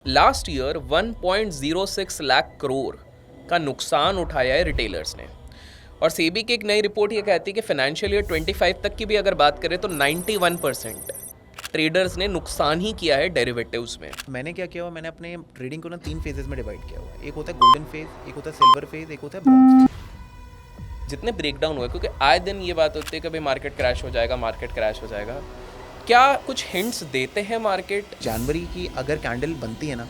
Last year 1.06 lakh crore का नुकसान उठाया है रिटेलर्स ने। और सेबी की एक नई रिपोर्ट ये कहती है कि फाइनेंशियल ईयर 25 तक की भी अगर बात करें तो 91% ट्रेडर्स ने नुकसान ही किया है डेरिवेटिव्स में। मैंने क्या किया हुआ, मैंने अपने ट्रेडिंग को ना 3 फेजेस में डिवाइड किया हुआ है। एक होता है गोल्डन फेज, एक होता है सिल्वर फेज, एक होता है ब्रॉन्ज। जितने ब्रेकडाउन हुए, क्योंकि आए दिन ये बात होती है कि भाई मार्केट क्रैश हो जाएगा, मार्केट क्रैश हो जाएगा, क्या कुछ हिंट्स देते हैं मार्केट? जनवरी की अगर कैंडल बनती है ना,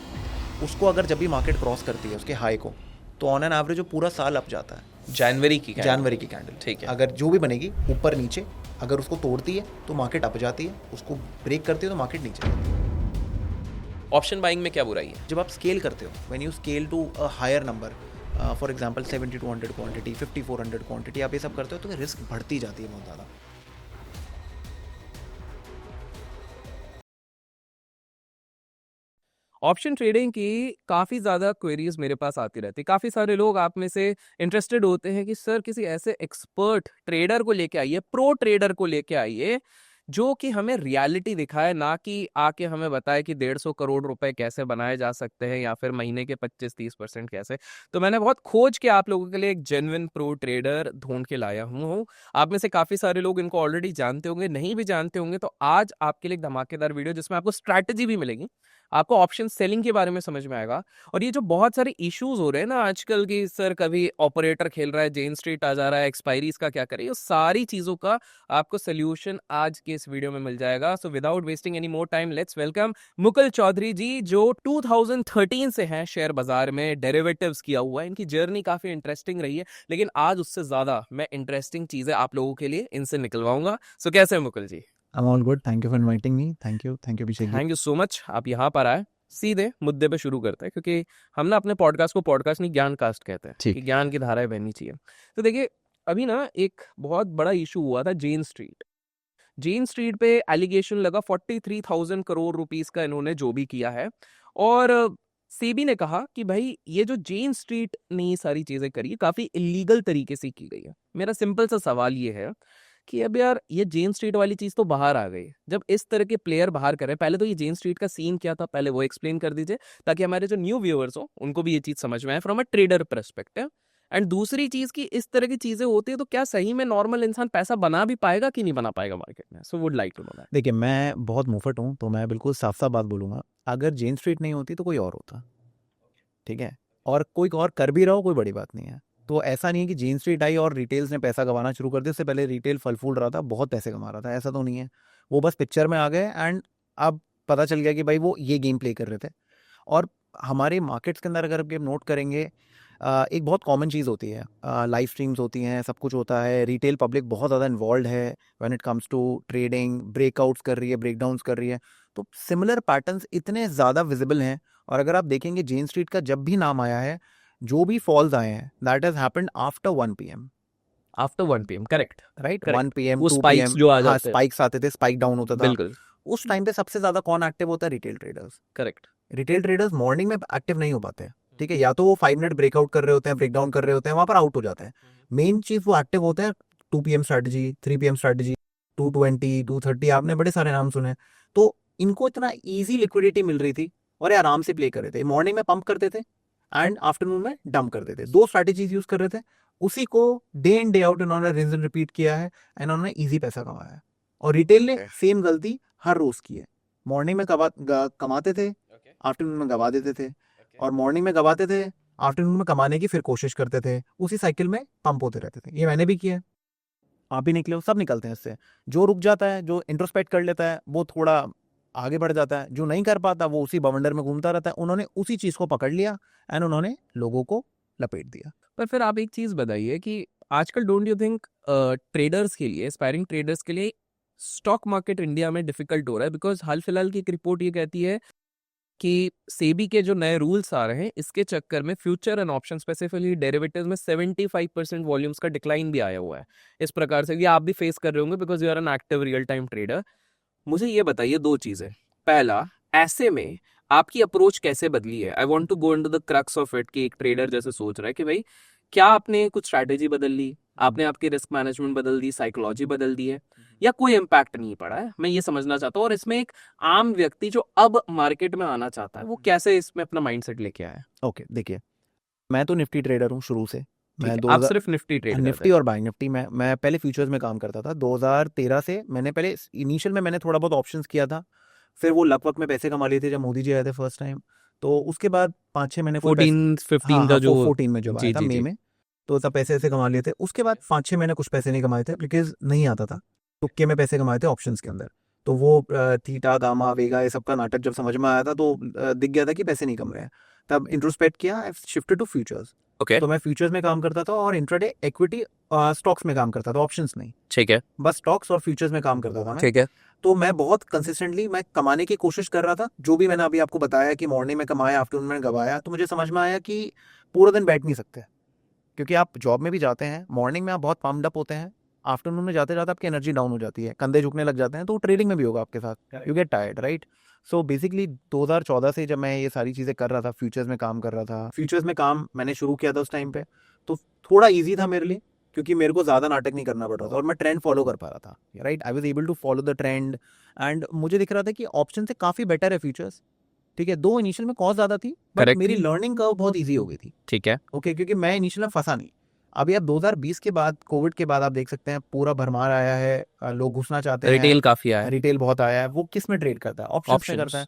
उसको अगर जब भी मार्केट क्रॉस करती है उसके हाई को, तो ऑन एन एवरेज वो पूरा साल अप जाता है। जनवरी की कैंडल ठीक है। अगर जो भी बनेगी ऊपर नीचे, अगर उसको तोड़ती है तो मार्केट अप जाती है, उसको ब्रेक करती है तो मार्केट नीचे जाती है। ऑप्शन बाइंग में क्या बुराई है? जब आप स्केल करते हो, when you scale to a higher number, for example 7200 quantity, 5400 quantity, आप ये सब करते हो तो रिस्क बढ़ती जाती है बहुत ज़्यादा। ऑप्शन ट्रेडिंग की काफ़ी ज़्यादा क्वेरीज मेरे पास आती रहती। काफ़ी सारे लोग आप में से इंटरेस्टेड होते हैं कि सर किसी ऐसे एक्सपर्ट ट्रेडर को लेके आइए, प्रो ट्रेडर को लेके आइए जो कि हमें रियलिटी दिखाए, ना कि आके हमें बताए कि 150 करोड़ रुपए कैसे बनाए जा सकते हैं या फिर महीने के 25-30% कैसे। तो मैंने बहुत खोज के आप लोगों के लिए एक जेन्युइन प्रो ट्रेडर ढूंढ के लाया हूँ। आप में से काफ़ी सारे लोग इनको ऑलरेडी जानते होंगे, नहीं भी जानते होंगे तो आज आपके लिए एक धमाकेदार वीडियो जिसमें आपको स्ट्रैटेजी भी मिलेगी, आपको ऑप्शन सेलिंग के बारे में समझ में आएगा। और ये जो बहुत सारे इश्यूज हो रहे हैं ना आजकल की, सर कभी ऑपरेटर खेल रहा है, जेन स्ट्रीट आ जा रहा है, एक्सपायरीज का क्या करें, ये सारी चीजों का आपको सोल्यूशन आज के इस वीडियो में मिल जाएगा। So without wasting any more time, let's welcome Mukul Chaudhary ji, जो 2013 से हैं शेयर बाजार में, डेरिवेटिव्स किया हुआ है। इनकी जर्नी काफी इंटरेस्टिंग रही है, लेकिन आज उससे ज्यादा मैं इंटरेस्टिंग चीजें आप लोगों के लिए इनसे निकलवाऊंगा। सो कैसे हैं मुकुल जी? I'm all good. Thank you for inviting me. Thank you Abhishek ji. Thank you so much, आप यहाँ पर आए। सीधे मुद्दे पे शुरू करते हैं, क्योंकि हम ना अपने पॉडकास्ट को पॉडकास्ट नहीं ज्ञान कास्ट कहते हैं ठीक। कि ज्ञान की धाराएं बहनी चाहिए। तो देखिए, अभी ना एक बहुत बड़ा इशू हुआ था जेन स्ट्रीट पे एलिगेशन लगा 43,000 करोड़ रुपीस का इन्होंने जो भी किया है। और सेबी ने कहा कि भाई ये जो जेन स्ट्रीट ने ये सारी चीजें करी काफी इलीगल तरीके से की गई है। मेरा सिंपल सा सवाल ये है कि अब यार ये जेन स्ट्रीट वाली चीज तो बाहर आ गई, जब इस तरह के प्लेयर बाहर कर रहे हैं, पहले तो ये जेन स्ट्रीट का सीन क्या था पहले वो एक्सप्लेन कर दीजिए, ताकि हमारे जो न्यू व्यूअर्स हो उनको भी ये चीज समझ में आए from a trader perspective. And दूसरी चीज की इस तरह की चीजें होती है तो क्या सही में नॉर्मल इंसान पैसा बना भी पाएगा कि नहीं बना पाएगा मार्केट में? So would like to know that. देखिए, मैं बहुत मुफट हूँ तो मैं बिल्कुल साफ साफ बात बोलूँगा। अगर जेन स्ट्रीट नहीं होती तो कोई और होता, ठीक है, और कोई और कर भी रहा हो, कोई बड़ी बात नहीं है। तो ऐसा नहीं है कि जेन स्ट्रीट आई और रिटेल्स ने पैसा कमाना शुरू कर दिया। उससे पहले रिटेल फल फूल रहा था, बहुत पैसे कमा रहा था, ऐसा तो नहीं है। वो बस पिक्चर में आ गए एंड अब पता चल गया कि भाई वो ये गेम प्ले कर रहे थे। और हमारे मार्केट्स के अंदर अगर आप नोट करेंगे, एक बहुत कॉमन चीज़ होती है, लाइव स्ट्रीम्स होती हैं, सब कुछ होता है, रिटेल पब्लिक बहुत ज़्यादा इन्वॉल्व है when it comes to trading, breakouts कर रही है, ब्रेकडाउन्स कर रही है। तो सिमिलर पैटर्न्स इतने ज़्यादा विजिबल हैं। और अगर आप देखेंगे जेन स्ट्रीट का जब भी नाम आया है, जो भी फॉल्स आए हैं, that has happened after 1 PM, after 1 PM, correct right? Correct. 1 PM, वो 2 स्पाइक्स PM, जो आ हाँ, जाते हैं, स्पाइक्स आते थे, स्पाइक डाउन होता था। बिल्कुल उस टाइम पे सबसे ज़्यादा कौन एक्टिव होता है? Retail traders. Correct. Retail traders morning में एक्टिव नहीं हो पाते हैं, ठीक है, या तो वो 5 मिनट ब्रेकआउट कर रहे होते हैं, ब्रेकडाउन कर रहे होते हैं, वहां पर आउट हो जाते हैं। मेन चीज वो एक्टिव होते हैं 2 PM स्ट्रैटेजी, 3 PM स्ट्रैटेजी, 220, 230, आपने बड़े सारे नाम सुने। तो इनको इतना इजी लिक्विडिटी मिल रही थी और ये आराम से प्ले कर रहे थे। मॉर्निंग में पंप करते थे एंड आफ्टरनून में डंप कर देते थे। 2 स्ट्रैटेजीज यूज कर रहे थे, उसी को डे इन डे आउट इन्होंने रिंस एंड रिपीट किया है एंड उन्होंने इजी पैसा कमाया है। और रिटेल ने सेम गलती हर रोज की है। मॉर्निंग में कमाते थे, आफ्टरनून में गवा देते थे, और मॉर्निंग में गवाते थे, आफ्टरनून में कमाने की फिर कोशिश करते थे। उसी साइकिल में पंप होते रहते थे। ये मैंने भी किया है, आप भी निकले हो, सब निकलते हैं इससे। जो रुक जाता है, जो इंट्रोस्पेक्ट कर लेता है, वो थोड़ा आगे बढ़ जाता है। जो नहीं कर पाता वो उसी बवंडर में घूमता रहता है। उन्होंने उसी चीज को पकड़ लिया एंड उन्होंने लोगों को लपेट दिया। पर फिर आप एक चीज बताइए कि आजकल डोंट यू थिंक ट्रेडर्स के लिए, एस्पायरिंग ट्रेडर्स के लिए स्टॉक मार्केट इंडिया में डिफिकल्ट हो रहा है? बिकॉज हाल फिलहाल की एक रिपोर्ट ये कहती है कि सेबी के जो नए रूल्स आ रहे हैं इसके चक्कर में future and option, specifically derivatives में 75% वॉल्यूम्स का डिक्लाइन भी आया हुआ है। इस प्रकार से ये आप भी फेस कर रहे होंगे because you are an active real time trader. मुझे ये बताइए दो चीजें। पहला, ऐसे में आपकी अप्रोच कैसे बदली है? I want to go into the crux of it कि एक ट्रेडर जैसे सोच रहा है कि भाई क्या आपने कुछ स्ट्रैटेजी बदल ली, आपने आपकी रिस्क मैनेजमेंट बदल दी, साइकोलॉजी बदल दी है, या कोई इम्पैक्ट नहीं पड़ा है? मैं ये समझना चाहता हूँ। और इसमें एक आम व्यक्ति जो अब मार्केट में आना चाहता है, वो कैसे इसमें अपना माइंडसेट लेके आया? ओके, देखिए, मैं तो निफ्टी ट्रेडर हूँ शुरू से। ठीक मैं है, 2000 आप सिर्फ निफ्टी ट्रेड करते निफ्टी हैं। और बैंक निफ्टी में मैं पहले फ्यूचर्स में काम करता था। 2013 से मैंने पहले इनिशियल में मैंने थोड़ा बहुत ऑप्शंस किया था, फिर वो लक वक में पैसे कमा लिए थे जब मोदी जी आए थे फर्स्ट टाइम। तो उसके बाद 5-6 महीने कोई पैसे, 14-15 हाँ का हाँ, जो 14 में जब आया जी था जी मई जी में, तो तब पैसे ऐसे कमा लिए थे। उसके बाद 5-6 महीने कुछ पैसे नहीं कमाए थे बिकॉज नहीं आता था, तुक्के में पैसे कमाए थे ऑप्शंस के अंदर। तो वो थीटा गामा वेगा ये सब का नाटक जब समझ में आया था तो दिख गया था कि पैसे नहीं कम रहे हैं। तब इंट्रोस्पेक्ट किया, I shifted to futures. Okay, तो मैं फ्यूचर्स में काम करता था और इंट्राडे इक्विटी स्टॉक्स में काम करता था, ऑप्शंस नहीं, ठीक है, बस स्टॉक्स और फ्यूचर्स में काम करता था मैं। ठीक है, तो मैं बहुत कंसिस्टेंटली मैं कमाने की कोशिश कर रहा था। जो भी मैंने अभी आपको बताया कि मॉर्निंग में कमाया, आफ्टरनून में गवाया, तो मुझे समझ में आया कि पूरा दिन बैठ नहीं सकते, क्योंकि आप जॉब में भी जाते हैं, मॉर्निंग में आप बहुत पम्प्ड अप होते हैं, आफ्टरनून में जाते जाते आपकी एनर्जी डाउन हो जाती है, कंधे झुकने लग जाते हैं। तो ट्रेडिंग में भी होगा आपके साथ, you get tired, right? So basically 2014 से जब मैं ये सारी चीज़ें कर रहा था, फ्यूचर्स में काम कर रहा था, फ्यूचर्स में काम मैंने शुरू किया था उस टाइम पे, तो थोड़ा ईजी था मेरे लिए, क्योंकि मेरे को ज़्यादा नाटक नहीं करना पड़ रहा था और मैं ट्रेंड फॉलो कर पा रहा था, right? I was able to follow the trend and मुझे दिख रहा था कि ऑप्शन से काफ़ी बेटर है फ्यूचर्स। ठीक है, दो इनिशियल में कॉस्ट ज़्यादा थी, बट Correct. मेरी लर्निंग कर्व बहुत ईजी हो गई थी। ठीक है, ओके, क्योंकि मैं इनिशियल में फंसा नहीं। अभी आप 2020 के बाद, कोविड के बाद आप देख सकते हैं पूरा भरमार आया है, लोग घुसना चाहते हैं, रिटेल काफी आया है, रिटेल बहुत आया है। वो किस में ट्रेड करता है? ऑप्शंस में करता है।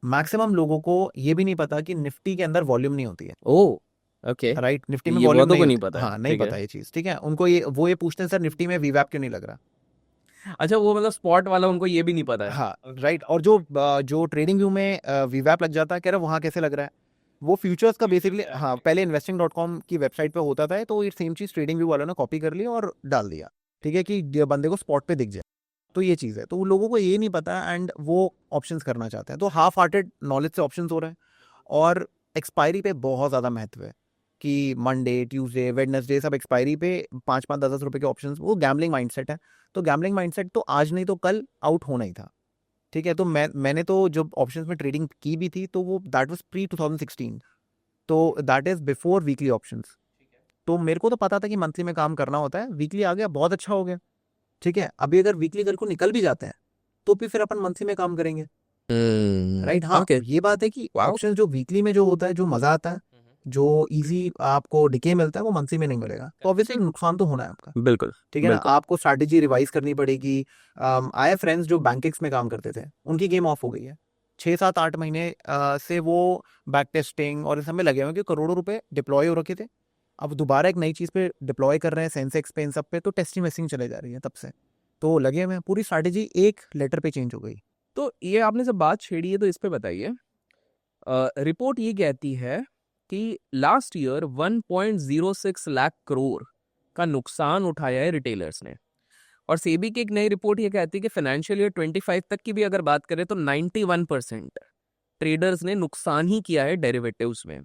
मैक्सिमम लोगों को ये भी नहीं पता कि निफ्टी के अंदर वॉल्यूम नहीं होती है, ओ ओके, राइट? निफ्टी में ये वॉल्यूम बहुतों को नहीं नहीं होती, पता है, हाँ नहीं ठीक है। पता ये चीज़, ठीक है? उनको ये पूछते हैं सर निफ्टी में वीवैप क्यों नहीं लग रहा? अच्छा, वो मतलब स्पॉट वाला उनको ये भी नहीं पता है। हाँ राइट। और जो ट्रेडिंग व्यू में वीवैप लग जाता है, कह रहा वहाँ कैसे लग रहा है? वो फ्यूचर्स का बेसिकली, हाँ, पहले investing.com की वेबसाइट पे होता था, तो ये सेम चीज़ ट्रेडिंग व्यू वालों ने कॉपी कर ली और डाल दिया, ठीक है, कि बंदे को स्पॉट पे दिख जाए। तो ये चीज़ है, तो लोगों को ये नहीं पता एंड वो ऑप्शंस करना चाहते हैं, तो हाफ हार्टेड नॉलेज से ऑप्शंस हो रहे हैं। और एक्सपायरी पे बहुत ज़्यादा महत्व है कि मंडे, ट्यूसडे, वेडनेसडे सब एक्सपायरी पे 5-5, 10-10 रुपए के ऑप्शंस, वो गैम्बलिंग माइंडसेट है। तो गैम्बलिंग माइंडसेट तो आज नहीं तो कल आउट होना ही था, ठीक है? तो मैंने तो जब ऑप्शंस में ट्रेडिंग की भी थी, तो वो दैट वाज प्री 2016, तो that is before weekly options. तो मेरे को तो पता था कि मंथली में काम करना होता है। वीकली आ गया, बहुत अच्छा हो गया, ठीक है? अभी अगर वीकली कल को निकल भी जाते हैं तो भी फिर अपन मंथली में काम करेंगे, राइट? हाँ, ओके, ये बात है कि वाओ, ऑप्शन जो वीकली में जो होता है, जो मजा आता है, जो इजी आपको डिके मिलता है, वो मंथली में नहीं मिलेगा। तो ऑब्वियसली नुकसान तो होना है आपका, बिल्कुल, ठीक है ना? बिल्कुल, आपको स्ट्रैटेजी रिवाइज करनी पड़ेगी। आए फ्रेंड्स जो बैंकिंग्स में काम करते थे, उनकी गेम ऑफ हो गई है। 6-7-8 महीने से वो बैक टेस्टिंग और इस सब में लगे हुए हैं, कि करोड़ों रुपए डिप्लॉय हो रखे थे। अब दोबारा एक नई चीज़ पे डिप्लॉय कर रहे हैं, सेंसेक्स पे, इन सब पे, तो टेस्टिंग वेस्टिंग चले जा रही है तब से। तो लगे हुए हैं, पूरी स्ट्रैटेजी एक लेटर पे चेंज हो गई। तो ये आपने जब बात छेड़ी है तो इस पे बताइए। रिपोर्ट ये कहती है कि लास्ट ईयर 1.06 लाख करोड़ का नुकसान उठाया है रिटेलर्स ने। और सेबी की एक नई रिपोर्ट ये कहती है कि फाइनेंशियल ईयर 25 तक की भी अगर बात करें तो 91% ट्रेडर्स ने नुकसान ही किया है डेरिवेटिव्स में।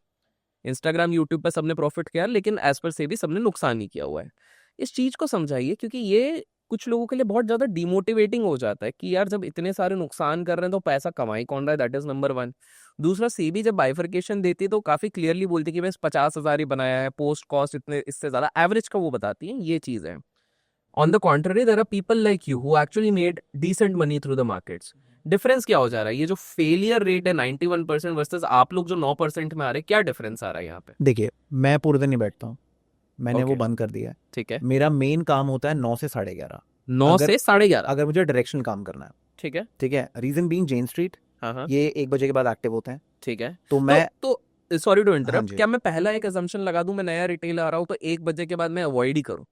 इंस्टाग्राम, यूट्यूब पर सबने प्रॉफिट किया, लेकिन एज पर सेबी सबने नुकसान ही किया हुआ है। इस चीज को समझाइए, क्योंकि ये कुछ लोगों के लिए बहुत ज्यादा डिमोटिवेटिंग हो जाता है कि यार जब इतने सारे नुकसान कर रहे हैं तो पैसा कमाई कौन रहा है, दैट इज नंबर वन। दूसरा, सेबी जब बाइफरकेशन देती है तो काफी क्लियरली बोलती है कि मैं 50,000 ही बनाया है, पोस्ट कॉस्ट इतने, इससे ज्यादा एवरेज का वो बताती है, ये चीज है। On the contrary, there are people like you who actually made decent money through the markets. Difference क्या हो जा रहा है? ये जो फेलियर रेट है 91% वर्सेस आप लोग जो 9% में आ रहे हैं, क्या डिफरेंस आ रहा है यहाँ पे? देखिए, मैं पूरे दिन नहीं बैठता हूँ, मैंने वो Okay. बंद कर दिया है। ठीक है, मेरा मेन काम होता है 9 से 11:30, 9 अगर से 11:30। अगर मुझे डायरेक्शन काम करना है, ठीक है, ठीक है? रीजन बीइंग जेन स्ट्रीट, हाँ हाँ, ये 1 बजे के बाद एक्टिव होते हैं, ठीक है। तो मैं, तो सॉरी टू हाँ इंटरप्ट, जी, क्या मैं पहला एक अजम्पशन लगा दूं, मैं नया रिटेल आ रहा हूं तो 1 बजे के बाद मैं अवॉइड ही करूं?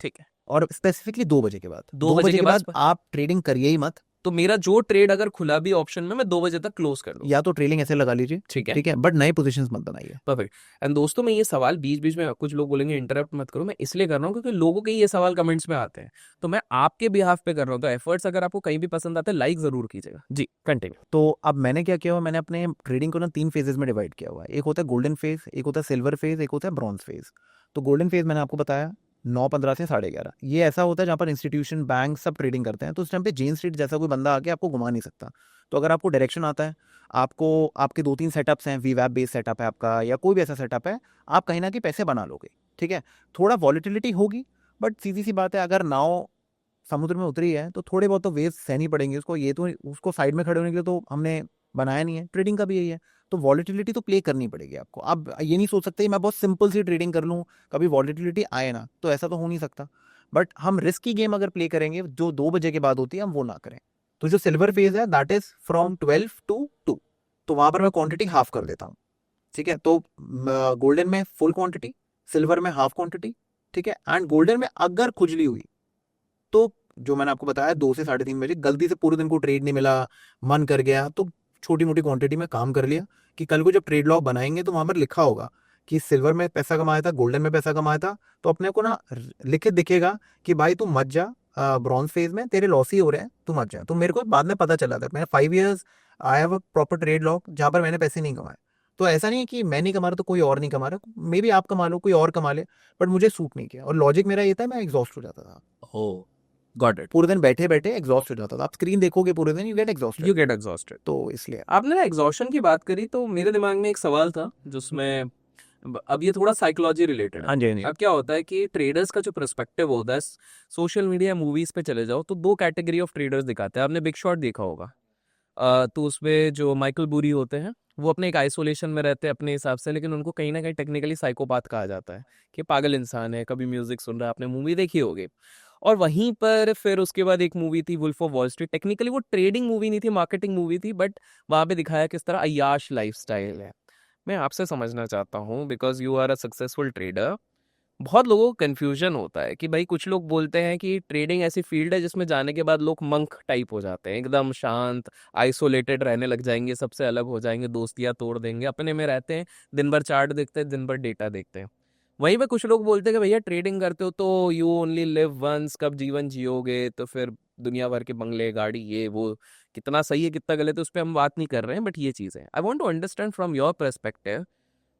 ठीक है, और स्पेसिफिकली 2 बजे के बाद, 2 2 बजे बजे के के बाद बाद आप ट्रेडिंग करिए ही मत। तो मेरा जो ट्रेड अगर खुला भी ऑप्शन में, मैं 2 बजे तक क्लोज कर दूं? या तो ट्रेलिंग ऐसे लगा लीजिए, ठीक है, ठीक है, बट नए पोजीशंस मत बनाइए। परफेक्ट। एंड दोस्तों, मैं ये सवाल बीच बीच में, कुछ लोग बोलेंगे इंटरप्ट मत करो, मैं इसलिए कर रहा हूँ क्योंकि लोगों के ये सवाल कमेंट्स में आते हैं, तो मैं आपके बिहाफ पे कर रहा हूँ। तो एफर्ट्स अगर आपको कहीं भी पसंद आते हैं, लाइक जरूर कीजिएगा जी, कंटिन्यू। तो अब मैंने क्या किया हुआ, मैंने अपने ट्रेडिंग को ना 3 फेजेस में डिवाइड किया हुआ है। एक होता है गोल्डन फेज, एक होता है सिल्वर फेज, एक होता है ब्रॉन्ज फेज। तो गोल्डन फेज मैंने आपको बताया 9:15 से 11:30, ये ऐसा होता है जहाँ पर इंस्टीट्यूशन, बैंक सब ट्रेडिंग करते हैं। तो उस टाइम पे जेन स्ट्रीट जैसा कोई बंदा आके आपको घुमा नहीं सकता। तो अगर आपको डायरेक्शन आता है, आपको, आपके 2-3 सेटअप्स हैं, वीवैप बेस्ड सेटअप है आपका, या कोई भी ऐसा सेटअप है, आप कहीं ना कहीं पैसे बना लोगे, ठीक है? थोड़ा वॉलिटिलिटी होगी, बट सीधी सी बात है, अगर नाव समुद्र में उतरी है तो थोड़े बहुत तो वेव्स सहनी पड़ेंगी उसको, ये तो उसको साइड में खड़े होने के लिए तो हमने बनाया नहीं है। ट्रेडिंग का भी यही है, तो वॉलेटिलिटी तो प्ले करनी पड़ेगी आपको। आप ये नहीं सोच सकते मैं बहुत सिंपल सी ट्रेडिंग कर लूँ, कभी वॉलेटिलिटी आए ना, तो ऐसा तो हो नहीं सकता। बट हम रिस्की गेम अगर प्ले करेंगे जो 2 बजे के बाद होती है, हम वो ना करें। तो जो सिल्वर फेज है दैट इज फ्रॉम 12 to 2, तो वहां पर मैं क्वांटिटी हाफ कर देता हूँ, ठीक है। तो गोल्डन में फुल क्वांटिटी, सिल्वर में हाफ क्वांटिटी, ठीक है। एंड गोल्डन में अगर खुजली हुई तो जो मैंने आपको बताया 2 से 3:30 बजे गलती से पूरे दिन को ट्रेड नहीं मिला, मन कर गया, तो छोटी मोटी क्वांटिटी में काम कर लिया कि कल को जब ट्रेड लॉग बनाएंगे तो वहां पर लिखा होगा कि सिल्वर में पैसा कमाया था, गोल्डन में पैसा कमाया था, तो अपने को ना लिखे दिखेगा कि भाई तू मत जा, ब्रॉन्ज फेज में तेरे लॉस ही हो रहे हैं, तू मत जा। तो मेरे को बाद में पता चला था, मैंने 5 years I have a proper trade log जहां पर मैंने पैसे नहीं कमाए। तो ऐसा नहीं है कि मैं नहीं कमा रहा तो कोई और नहीं कमा रहा, मे बी आप कमा लो, कोई और कमा ले, बट मुझे सूट नहीं किया। और लॉजिक मेरा ये था, मैं एग्जॉस्ट हो जाता था, Oh, got it. पूरे दिन बैठे बैठे एग्जॉस्ट हो जाता था। आप स्क्रीन देखोगे पूरे दिन, you get exhausted, You get exhausted. तो इसलिए आपने ना एग्जॉशन की बात करी तो मेरे दिमाग में एक सवाल था जिसमें अब ये थोड़ा साइकोलॉजी रिलेटेड है। हाँ जी, हाँ जी। अब क्या होता है कि ट्रेडर्स का जो पर्सपेक्टिव होता है, सोशल मीडिया मूवीज पे चले जाओ तो 2 कैटेगरी ऑफ ट्रेडर्स दिखाते हैं। आपने बिग शॉट देखा होगा। तो उसमें जो माइकल बुरी होते हैं वो अपने एक आइसोलेशन में रहते हैं अपने हिसाब से, लेकिन उनको कहीं ना कहीं टेक्निकली साइकोपाथ कहा जाता है कि पागल इंसान है, कभी म्यूजिक सुन रहा है। आपने मूवी देखी होगी। और वहीं पर फिर उसके बाद एक मूवी थी Wolf of Wall Street. Technically वो ट्रेडिंग मूवी नहीं थी, मार्केटिंग मूवी थी, बट वहां पे दिखाया किस तरह अय्याश लाइफस्टाइल है। मैं आपसे समझना चाहता हूँ, because you are a successful trader, बहुत लोगों को कन्फ्यूजन होता है कि भाई कुछ लोग बोलते हैं कि ट्रेडिंग ऐसी फील्ड है जिसमें जाने के बाद लोग मंक टाइप हो जाते हैं, एकदम शांत आइसोलेटेड रहने लग जाएंगे, सबसे अलग हो जाएंगे, दोस्तियां तोड़ देंगे, अपने में रहते हैं, दिन भर चार्ट देखते हैं, दिन भर डेटा देखते हैं। वहीं पे कुछ लोग बोलते हैं कि भैया ट्रेडिंग करते हो तो यू ओनली लिव वंस, कब जीवन जियोगे, तो फिर दुनिया भर के बंगले गाड़ी ये वो। कितना सही है कितना गलत है उस पर हम बात नहीं कर रहे हैं, बट ये चीज़ है। I want to understand from your perspective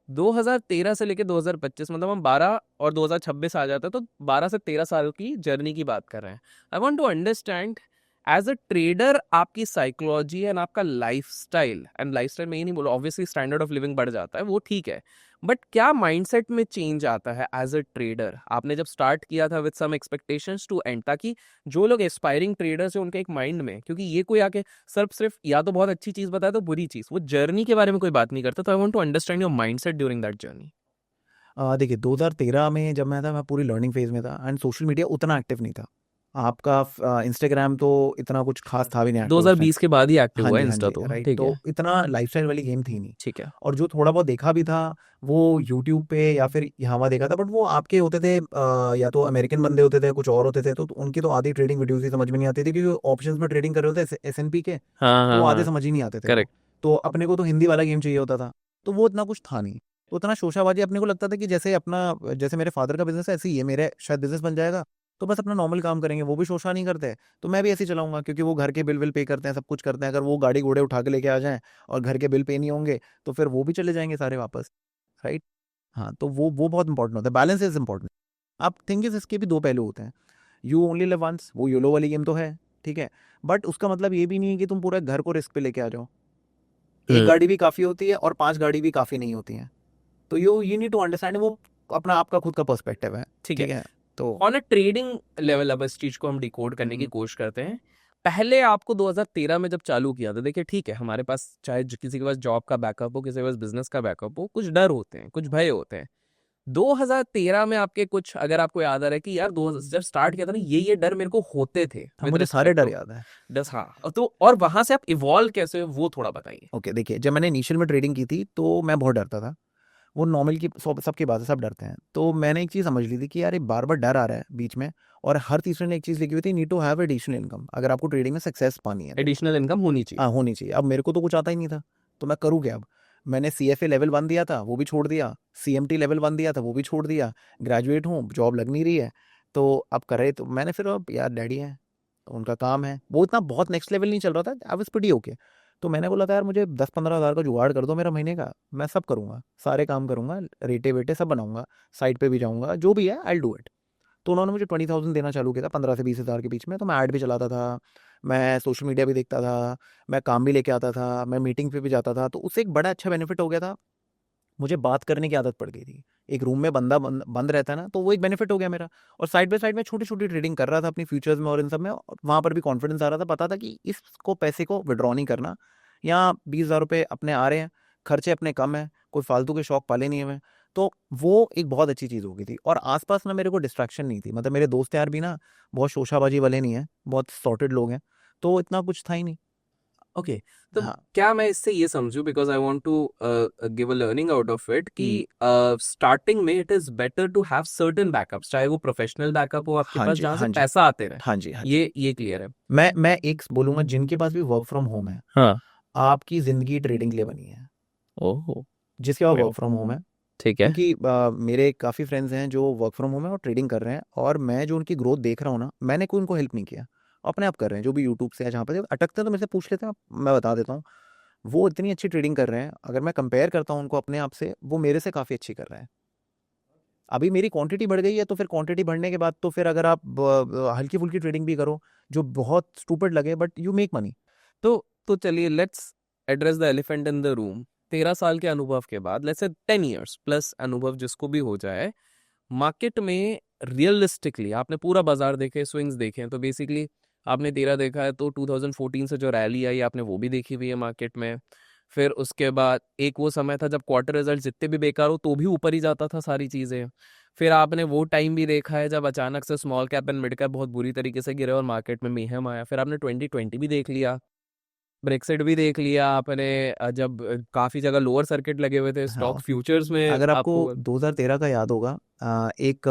2013 से लेके 2025, मतलब हम 12 और 2026 आ जाता है तो 12 से 13 साल की जर्नी की बात कर रहे हैं। I want to understand as a trader आपकी साइकोलॉजी एंड आपका लाइफस्टाइल। एंड लाइफस्टाइल में ये नहीं बोलो, ऑब्वियसली स्टैंडर्ड ऑफ लिविंग बढ़ जाता है, वो ठीक है, बट क्या माइंडसेट में चेंज आता है एज अ ट्रेडर? आपने जब स्टार्ट किया था with some expectations to end, ताकि जो लोग एस्पायरिंग ट्रेडर्स हैं उनके एक माइंड में, क्योंकि ये कोई आके सिर्फ या तो बहुत अच्छी चीज बताए तो बुरी चीज, वो जर्नी के बारे में कोई बात नहीं करता। तो I want to understand your mindset during that journey. देखिए 2013 में जब मैं था, मैं पूरी लर्निंग फेज में था, एंड सोशल मीडिया उतना एक्टिव नहीं था। आपका इंस्टाग्राम तो इतना कुछ खास था भी नहीं एक्टिव उस टाइम। 2020 के बाद ही एक्टिव हाँ हुआ जी, है हाँ इंस्टा, जी, तो राइट। ठीक तो है। इतना लाइफस्टाइल वाली गेम थी नहीं। ठीक है। और जो थोड़ा बहुत देखा भी था वो यूट्यूब पे या फिर यहाँ वहाँ देखा था, बट वो आपके होते थे, या तो अमेरिकन बंदे होते थे, कुछ और होते थे, तो उनकी तो आधी ट्रेडिंग वीडियोस ही समझ में नहीं आती थी, क्योंकि ऑप्शंस में ट्रेडिंग कर रहे होते S&P के, हाँ तो हाँ वो आधे हाँ, समझ ही नहीं आते थे वो। करेक्ट। तो अपने को तो हिंदी वाला गेम चाहिए होता था, तो वो इतना कुछ था नहीं। तो उतना शोशाबाजी अपने को लगता था कि जैसे मेरे फादर का बिजनेस है ऐसे ही है, मेरे शायद बिजनेस बन जाएगा, तो बस अपना नॉर्मल काम करेंगे, वो भी शोषा नहीं करते, तो मैं भी ऐसे ही चलाऊंगा, क्योंकि वो घर के बिल विल पे करते हैं, सब कुछ करते हैं। अगर वो गाड़ी घोड़े उठा के लेके आ जाएं और घर के बिल पे नहीं होंगे, तो फिर वो भी चले जाएंगे सारे वापस, राइट। हाँ, तो वो बहुत इंपॉर्टेंट होता है, बैलेंस इज इंपॉर्टेंट। आप थिंक इज इसके भी 2 पहलू होते हैं। यू ओनली लिव वंस, वो योलो वाली गेम तो है, ठीक है, बट उसका मतलब ये भी नहीं है कि तुम पूरे घर को रिस्क पे लेके आ जाओ। एक गाड़ी भी काफ़ी होती है और 5 गाड़ी भी काफ़ी नहीं होती हैं। तो यू नीड टू अंडरस्टैंड, वो अपना आपका खुद का पर्सपेक्टिव है, ठीक ठीक है। है। तो ऑन अ ट्रेडिंग लेवल अब इस चीज को हम डिकोड करने की कोशिश करते हैं। पहले आपको 2013 में जब चालू किया था, देखिए ठीक है, हमारे पास चाहे किसी के पास जॉब का बैकअप हो, किसी के पास बिजनेस का बैकअप हो, कुछ डर होते हैं, कुछ भय होते हैं। 2013 में आपके कुछ, अगर आपको याद आ रहा है कि यार जब स्टार्ट किया था ना, ये डर मेरे को होते थे हाँ, with मुझे सारे respect डर to- याद है। दस, हाँ, तो और वहां से आप इवॉल्व कैसे हुए, वो थोड़ा बताइए। ओके, देखिए जब मैंने इनिशियल में ट्रेडिंग की थी तो मैं बहुत डरता था। वो नॉर्मल की सबकी बात है, सब डरते हैं। तो मैंने एक चीज़ समझ ली थी कि यार ये बार बार डर आ रहा है बीच में, और हर तीसरे ने एक चीज़ लिखी हुई थी, need to have additional income, अगर आपको ट्रेडिंग में सक्सेस पानी है तो। एडिशनल इनकम होनी चाहिए। हाँ, होनी चाहिए। अब मेरे को तो कुछ आता ही नहीं था, तो मैं करूँ क्या अब? मैंने CFA लेवल 1 दिया था, वो भी छोड़ दिया। CMT लेवल 1 दिया था, वो भी छोड़ दिया। ग्रेजुएट हूँ, जॉब लग नहीं रही है, तो अब करे तो मैंने फिर, अब यार डैडी हैं, उनका काम है, वो इतना बहुत नेक्स्ट लेवल नहीं चल रहा था, आई वाज प्रीटी ओके। तो मैंने बोला था यार मुझे 10-15 हज़ार का जुगाड़ कर दो मेरा महीने का, मैं सब करूँगा, सारे काम करूँगा, रेटे वेटे सब बनाऊंगा, साइट पे भी जाऊँगा, जो भी है आई डू इट। तो उन्होंने मुझे 20,000 देना चालू किया था, 15 से 20 हज़ार के बीच में। तो मैं ऐड भी चलाता था, मैं सोशल मीडिया भी देखता था, मैं काम भी लेके आता था, मैं मीटिंग पे भी जाता था। तो उससे एक बड़ा अच्छा बेनिफिट हो गया था, मुझे बात करने की आदत पड़ गई थी एक रूम में बंदा बंद रहता है ना, तो वो एक बेनिफिट हो गया मेरा। और साइड बाय साइड में छोटी छोटी ट्रेडिंग कर रहा था अपनी फ्यूचर्स में और इन सब में, वहाँ पर भी कॉन्फिडेंस आ रहा था, पता था कि इसको पैसे को विड्रॉ नहीं करना। यहाँ 20,000 रुपये अपने आ रहे हैं, खर्चे अपने कम है, कोई फालतू के शौक पाले नहीं है मैं, तो वो एक बहुत अच्छी चीज़ हो गई थी। और आसपास ना मेरे को डिस्ट्रैक्शन नहीं थी, मतलब मेरे दोस्त यार भी ना बहुत शोशाबाजी वाले नहीं है, बहुत सॉर्टेड लोग हैं, तो इतना कुछ था ही नहीं। ओके, तो हाँ क्या मैं इससे ये समझूं, because I want to give a learning out of it, कि स्टार्टिंग में it is better to have certain backups, चाहे वो प्रोफेशनल बैकअप हो आपके हाँ पास जी, जहां से हाँ जी, पैसा आते रहे। हाँ जी, हाँ जी। ये क्लियर है। मैं एक बोलूंगा, जिनके पास भी वर्क फ्रॉम होम है, हाँ। आपकी जिंदगी ट्रेडिंग के लिए बनी है। ओह। जिसके पास वर्क फ्रॉम होम है, ठीक है। क्योंकि मेरे काफ़ी फ्रेंड्स हैं जो वर्क फ्रॉम होम है और ट्रेडिंग कर रहे हैं, और मैं जो उनकी ग्रोथ देख रहा हूँ ना, मैंने कोई उनको हेल्प नहीं किया, अपने आप कर रहे हैं। जो भी यूट्यूब से है, जहाँ पर अटकते हैं तो मेरे से पूछ लेते हैं, मैं बता देता हूँ। वो इतनी अच्छी ट्रेडिंग कर रहे हैं, अगर मैं कंपेयर करता हूँ उनको अपने आप से, वो मेरे से काफ़ी अच्छी कर रहे हैं। अभी मेरी क्वांटिटी बढ़ गई है, तो फिर क्वांटिटी बढ़ने के बाद तो फिर अगर आप हल्की फुल्की ट्रेडिंग भी करो जो बहुत स्टूपिड लगे, बट यू मेक मनी। तो चलिए, let's address the elephant in the room. 13 साल के अनुभव के बाद, लेट्स से 10 years प्लस अनुभव जिसको भी हो जाए, मार्केट में रियलिस्टिकली आपने पूरा बाजार देखे, स्विंग्स देखे हैं, तो बेसिकली आपने 13 देखा है, तो 2014 से जो रैली आई आपने वो भी देखी हुई है मार्केट में। फिर उसके बाद एक वो समय था जब क्वार्टर रिजल्ट जितने भी बेकार हो तो भी ऊपर ही जाता था सारी चीज़ें। फिर आपने वो टाइम भी देखा है जब अचानक से small cap and mid cap बहुत बुरी तरीके से गिरे और मार्केट में mayhem आया। फिर आपने 2020 भी देख लिया, ब्रेक्सिट भी देख लिया आपने, जब काफ़ी जगह लोअर सर्किट लगे हुए थे स्टॉक हाँ, फ्यूचर्स में अगर आपको आपको। 2013 का याद होगा, एक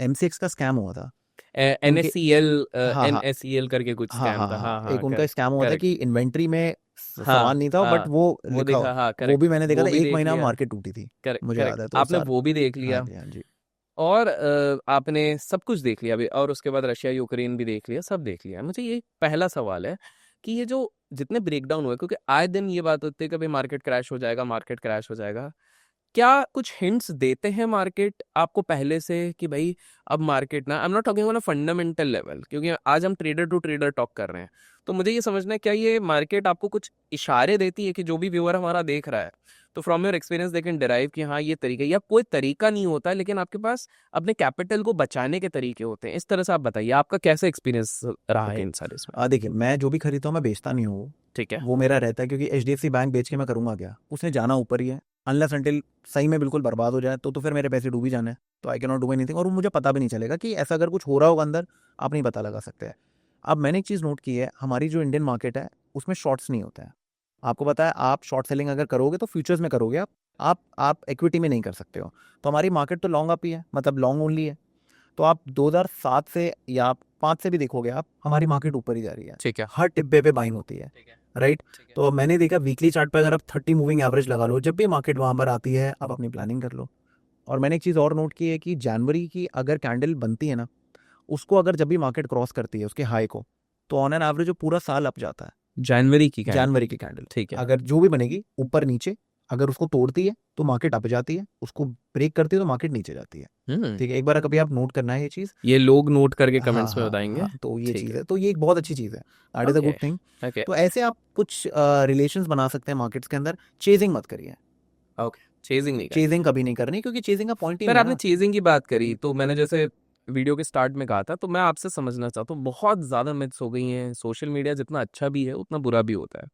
MCX का स्कैम हुआ था उनके। NSCL हाँ हाँ NSCL करके कुछ हाँ स्कैम हाँ था। हाँ, हाँ हाँ, एक उनका करेक्ट स्कैम हुआ था करेक्ट। कि इन्वेंट्री में हाँ सामान नहीं था, बट हाँ, वो वो लिखा, देखा, हाँ वो करेक्ट, भी मैंने देखा वो था, भी एक देख महीना लिया। मार्केट टूटी थी, करेक्ट मुझे याद करेक्ट, है। तो आपने सर, वो भी देख हाँ लिया। जी, हाँ जी। और आपने सब कुछ देख लिया अभी, और उसके बाद रशिया यूक्रेन भी देख लिया, सब देख लिया। मुझे ये पहला सवाल है कि ये जो जितने ब्रेकडाउन हुए, क्योंकि आए दिन ये बात होती है कभी मार्केट क्रैश हो जाएगा, मार्केट क्रैश हो जाएगा, क्या कुछ हिंट्स देते हैं मार्केट आपको पहले से कि भाई अब मार्केट ना, I am not talking on a fundamental level, क्योंकि आज हम ट्रेडर टू ट्रेडर टॉक कर रहे हैं, तो मुझे ये समझना है क्या ये मार्केट आपको कुछ इशारे देती है कि जो भी व्यूअर हमारा देख रहा है, तो from your experience they can derive कि हाँ ये तरीका, या कोई तरीका नहीं होता है लेकिन आपके पास अपने कैपिटल को बचाने के तरीके होते हैं, इस तरह से आप बताइए आपका कैसे एक्सपीरियंस रहा है ओके, इन सारे इसमें। देखिए, मैं जो भी खरीदता हूँ मैं बेचता नहीं हूँ, ठीक है। वो मेरा रहता है, क्योंकि HDFC बैंक बेच के मैं करूँगा क्या, उसने जाना ऊपर ही है। अनलेस अनटिल सही में बिल्कुल बर्बाद हो जाए, तो फिर मेरे पैसे डूब ही जाने हैं, तो I can not do anything, और वो मुझे पता भी नहीं चलेगा कि ऐसा अगर कुछ हो रहा होगा अंदर, आप नहीं पता लगा सकते हैं। अब मैंने एक चीज़ नोट की है, हमारी जो इंडियन मार्केट है उसमें शॉर्ट्स नहीं होता है। आपको पता है, आप शॉर्ट सेलिंग अगर करोगे तो फ्यूचर्स में करोगे, आप इक्विटी में नहीं कर सकते हो। तो हमारी मार्केट तो लॉन्ग अप ही है, मतलब लॉन्ग ओनली है। तो आप 2007 से या 5 से भी देखोगे आप, हमारी मार्केट ऊपर ही जा रही है, ठीक है। हर टिब्बे पे बाइंग होती है, ठीक है। राइट। ठीक है। तो मैंने देखा वीकली चार्ट पे, अगर आप 30 मूविंग एवरेज लगा लो, जब भी मार्केट वहाँ पर आती है आप अपनी प्लानिंग कर लो। और मैंने एक चीज़ और नोट की है कि जनवरी की अगर कैंडल बनती है ना, उसको अगर जब भी मार्केट क्रॉस करती है उसके हाई को, तो ऑन एन एवरेज वो पूरा साल अप जाता है। जनवरी की कैंडल। जनवरी की कैंडल ठीक है। अगर जो भी बनेगी ऊपर नीचे, अगर उसको तोड़ती है तो मार्केट अप जाती है, उसको ब्रेक करती है तो मार्केट नीचे जाती है। ठीक है, एक बार कभी आप नोट करना है ये चीज़। ये लोग नोट करके हाँ कमेंट्स में हाँ बताएंगे। हाँ, तो ये ठीक चीज़ है। है, तो ये एक बहुत अच्छी चीज़ है, that is a okay. Good thing. Okay. तो ऐसे आप कुछ रिलेशंस बना सकते हैं मार्केट्स के अंदर। चेजिंग मत करिए, ओके, चेजिंग नहीं करनी। चेजिंग कभी नहीं करनी, क्योंकि चेजिंग का पॉइंट ही पर नहीं है आपने ना। चेजिंग की बात करी, तो मैंने जैसे वीडियो के स्टार्ट में कहा था, तो मैं आपसे समझना चाहता हूँ, बहुत ज़्यादा मिथ्स हो गई हैं। सोशल मीडिया जितना अच्छा भी है उतना बुरा भी होता है।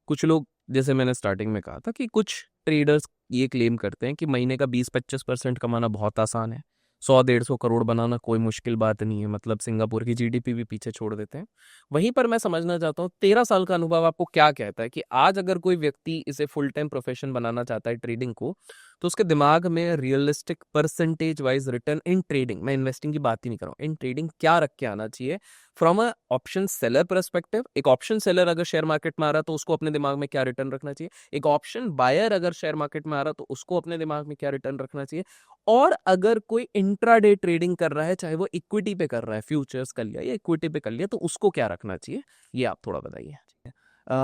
कुछ लोग, जैसे मैंने स्टार्टिंग में कहा था कि कुछ ट्रेडर्स ये क्लेम करते हैं कि महीने का 20-25% कमाना बहुत आसान है, 100-150 करोड़ बनाना कोई मुश्किल बात नहीं है, मतलब सिंगापुर की जीडीपी भी पीछे छोड़ देते हैं। वहीं पर मैं समझना चाहता हूँ, 13 साल का अनुभव आपको क्या कहता है कि आज अगर कोई व्यक्ति इसे फुल टाइम प्रोफेशन बनाना चाहता है ट्रेडिंग को, तो उसके दिमाग में realistic percentage wise return in trading, मैं इन्वेस्टिंग की बात ही नहीं कर रहा हूँ, इन ट्रेडिंग क्या रख के आना चाहिए from a option seller perspective. एक ऑप्शन सेलर अगर शेयर मार्केट में आ रहा तो उसको अपने दिमाग में क्या रिटर्न रखना चाहिए, एक ऑप्शन बायर अगर शेयर मार्केट में आ रहा तो उसको अपने दिमाग में क्या रिटर्न रखना चाहिए, और अगर कोई इंट्राडे ट्रेडिंग कर रहा है, चाहे वो इक्विटी पे कर रहा है, फ्यूचर्स कर लिया या इक्विटी पे कर लिया, तो उसको क्या रखना चाहिए, ये आप थोड़ा बताइए।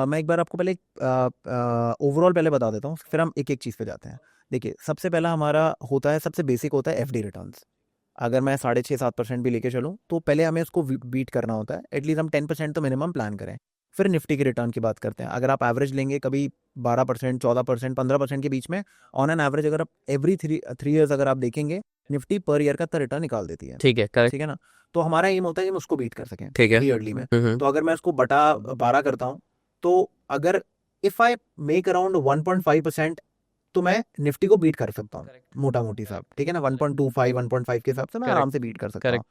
मैं एक बार आपको पहले ओवरऑल पहले बता देता हूँ, फिर हम एक एक चीज़ पे जाते हैं। देखिए, सबसे पहला हमारा होता है, सबसे बेसिक होता है FD रिटर्न्स। अगर मैं 6.5-7% भी लेके चलूँ, तो पहले हमें उसको बीट करना होता है, एटलीस्ट हम 10% तो मिनिमम प्लान करें। फिर निफ्टी के रिटर्न की बात करते हैं। अगर आप एवरेज लेंगे, कभी 12%, 14%, 15% के बीच में ऑन एन एवरेज अगर आप एवरी थ्री ईयर्स अगर आप देखेंगे, निफ्टी पर ईयर का रिटर्न निकाल देती है। ठीक है, करेक्ट। ठीक है ना। तो हमारा एम होता है कि हम उसको बीट कर सकें ठीक है। ईयरली में। तो अगर मैं उसको बटा 12 करता हूँ, तो अगर इफ आई मेक अराउंड 1.5%, तो मैं निफ्टी को बीट कर सकता हूँ मोटा मोटी साहब। ठीक है ना, 1.25 1.5 के हिसाब से मैं आराम से बीट कर सकता हूँ।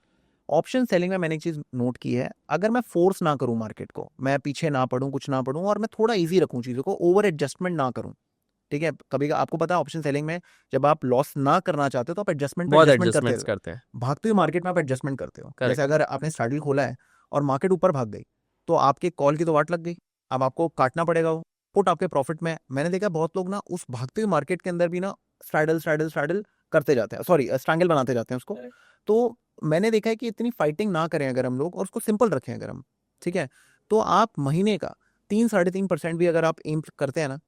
ऑप्शन सेलिंग में मैंने एक चीज नोट की है, अगर मैं फोर्स ना करूं मार्केट को, मैं पीछे ना पढ़ूं, कुछ ना पढ़ूं, और मैं थोड़ा इजी रखूं चीजों को, ओवर एडजस्टमेंट ना करूं। ठीक है, कभी आपको पता है ऑप्शन सेलिंग में जब आप लॉस ना करना चाहते हो तो आप एडजस्टमेंट पे बहुत एडजस्टमेंट एडजस्टमेंट्स करते करते हैं। हो, भागते हुए मार्केट में आप एडजस्टमेंट करते हो। Correct. जैसे अगर आपने स्टार्टिंग खोला है और मार्केट ऊपर भाग गई, तो आपके कॉल की तो वाट लग गई, अब आपको काटना पड़ेगा वो पुट आपके प्रॉफिट में। मैंने देखा बहुत लोग ना उस भागते हुए मार्केट के अंदर भी ना स्ट्राइडल करते जाते हैं, सॉरी स्ट्रैंगल बनाते जाते हैं उसको। तो मैंने देखा है कि इतनी फाइटिंग ना करें अगर हम लोग, और उसको सिंपल रखें अगर हम, ठीक है, तो आप महीने का 3-3.5% भी अगर आप एम करते हैं ना,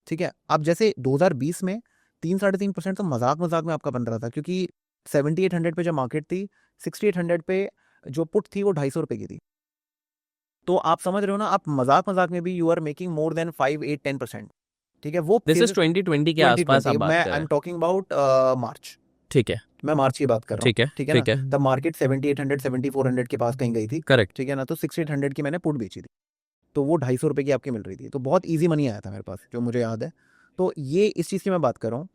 ठीक है, आप जैसे 2020 में 3-3.5% तो मजाक में आपका बन रहा था, क्योंकि 7800 पे जब मार्केट थी, 6800 पे जो पुट थी वो 250 रुपए की थी। तो आप समझ रहे हो ना, आप मजाक में भी you are making more than 5-8-10%। ठीक है, वो दिस इज 2020 के आसपास आप 2020 बात मैं कर आई रहे एम हैं। टॉकिंग अबाउट मार्च, ठीक है, मैं मार्च की बात कर रहा हूँ। ठीक है, ठीक है ठीक ना, है। तब मार्केट 7800 7400 के पास कहीं गई थी। करेक्ट। ठीक है ना, तो 6800 की मैंने पुट बेची थी, तो वो 250 रुपए की आपकी मिल रही थी, तो बहुत ईजी मनी आया था मेरे पास, जो मुझे याद है। तो ये इस चीज़ की मैं बात कर रहा हूँ।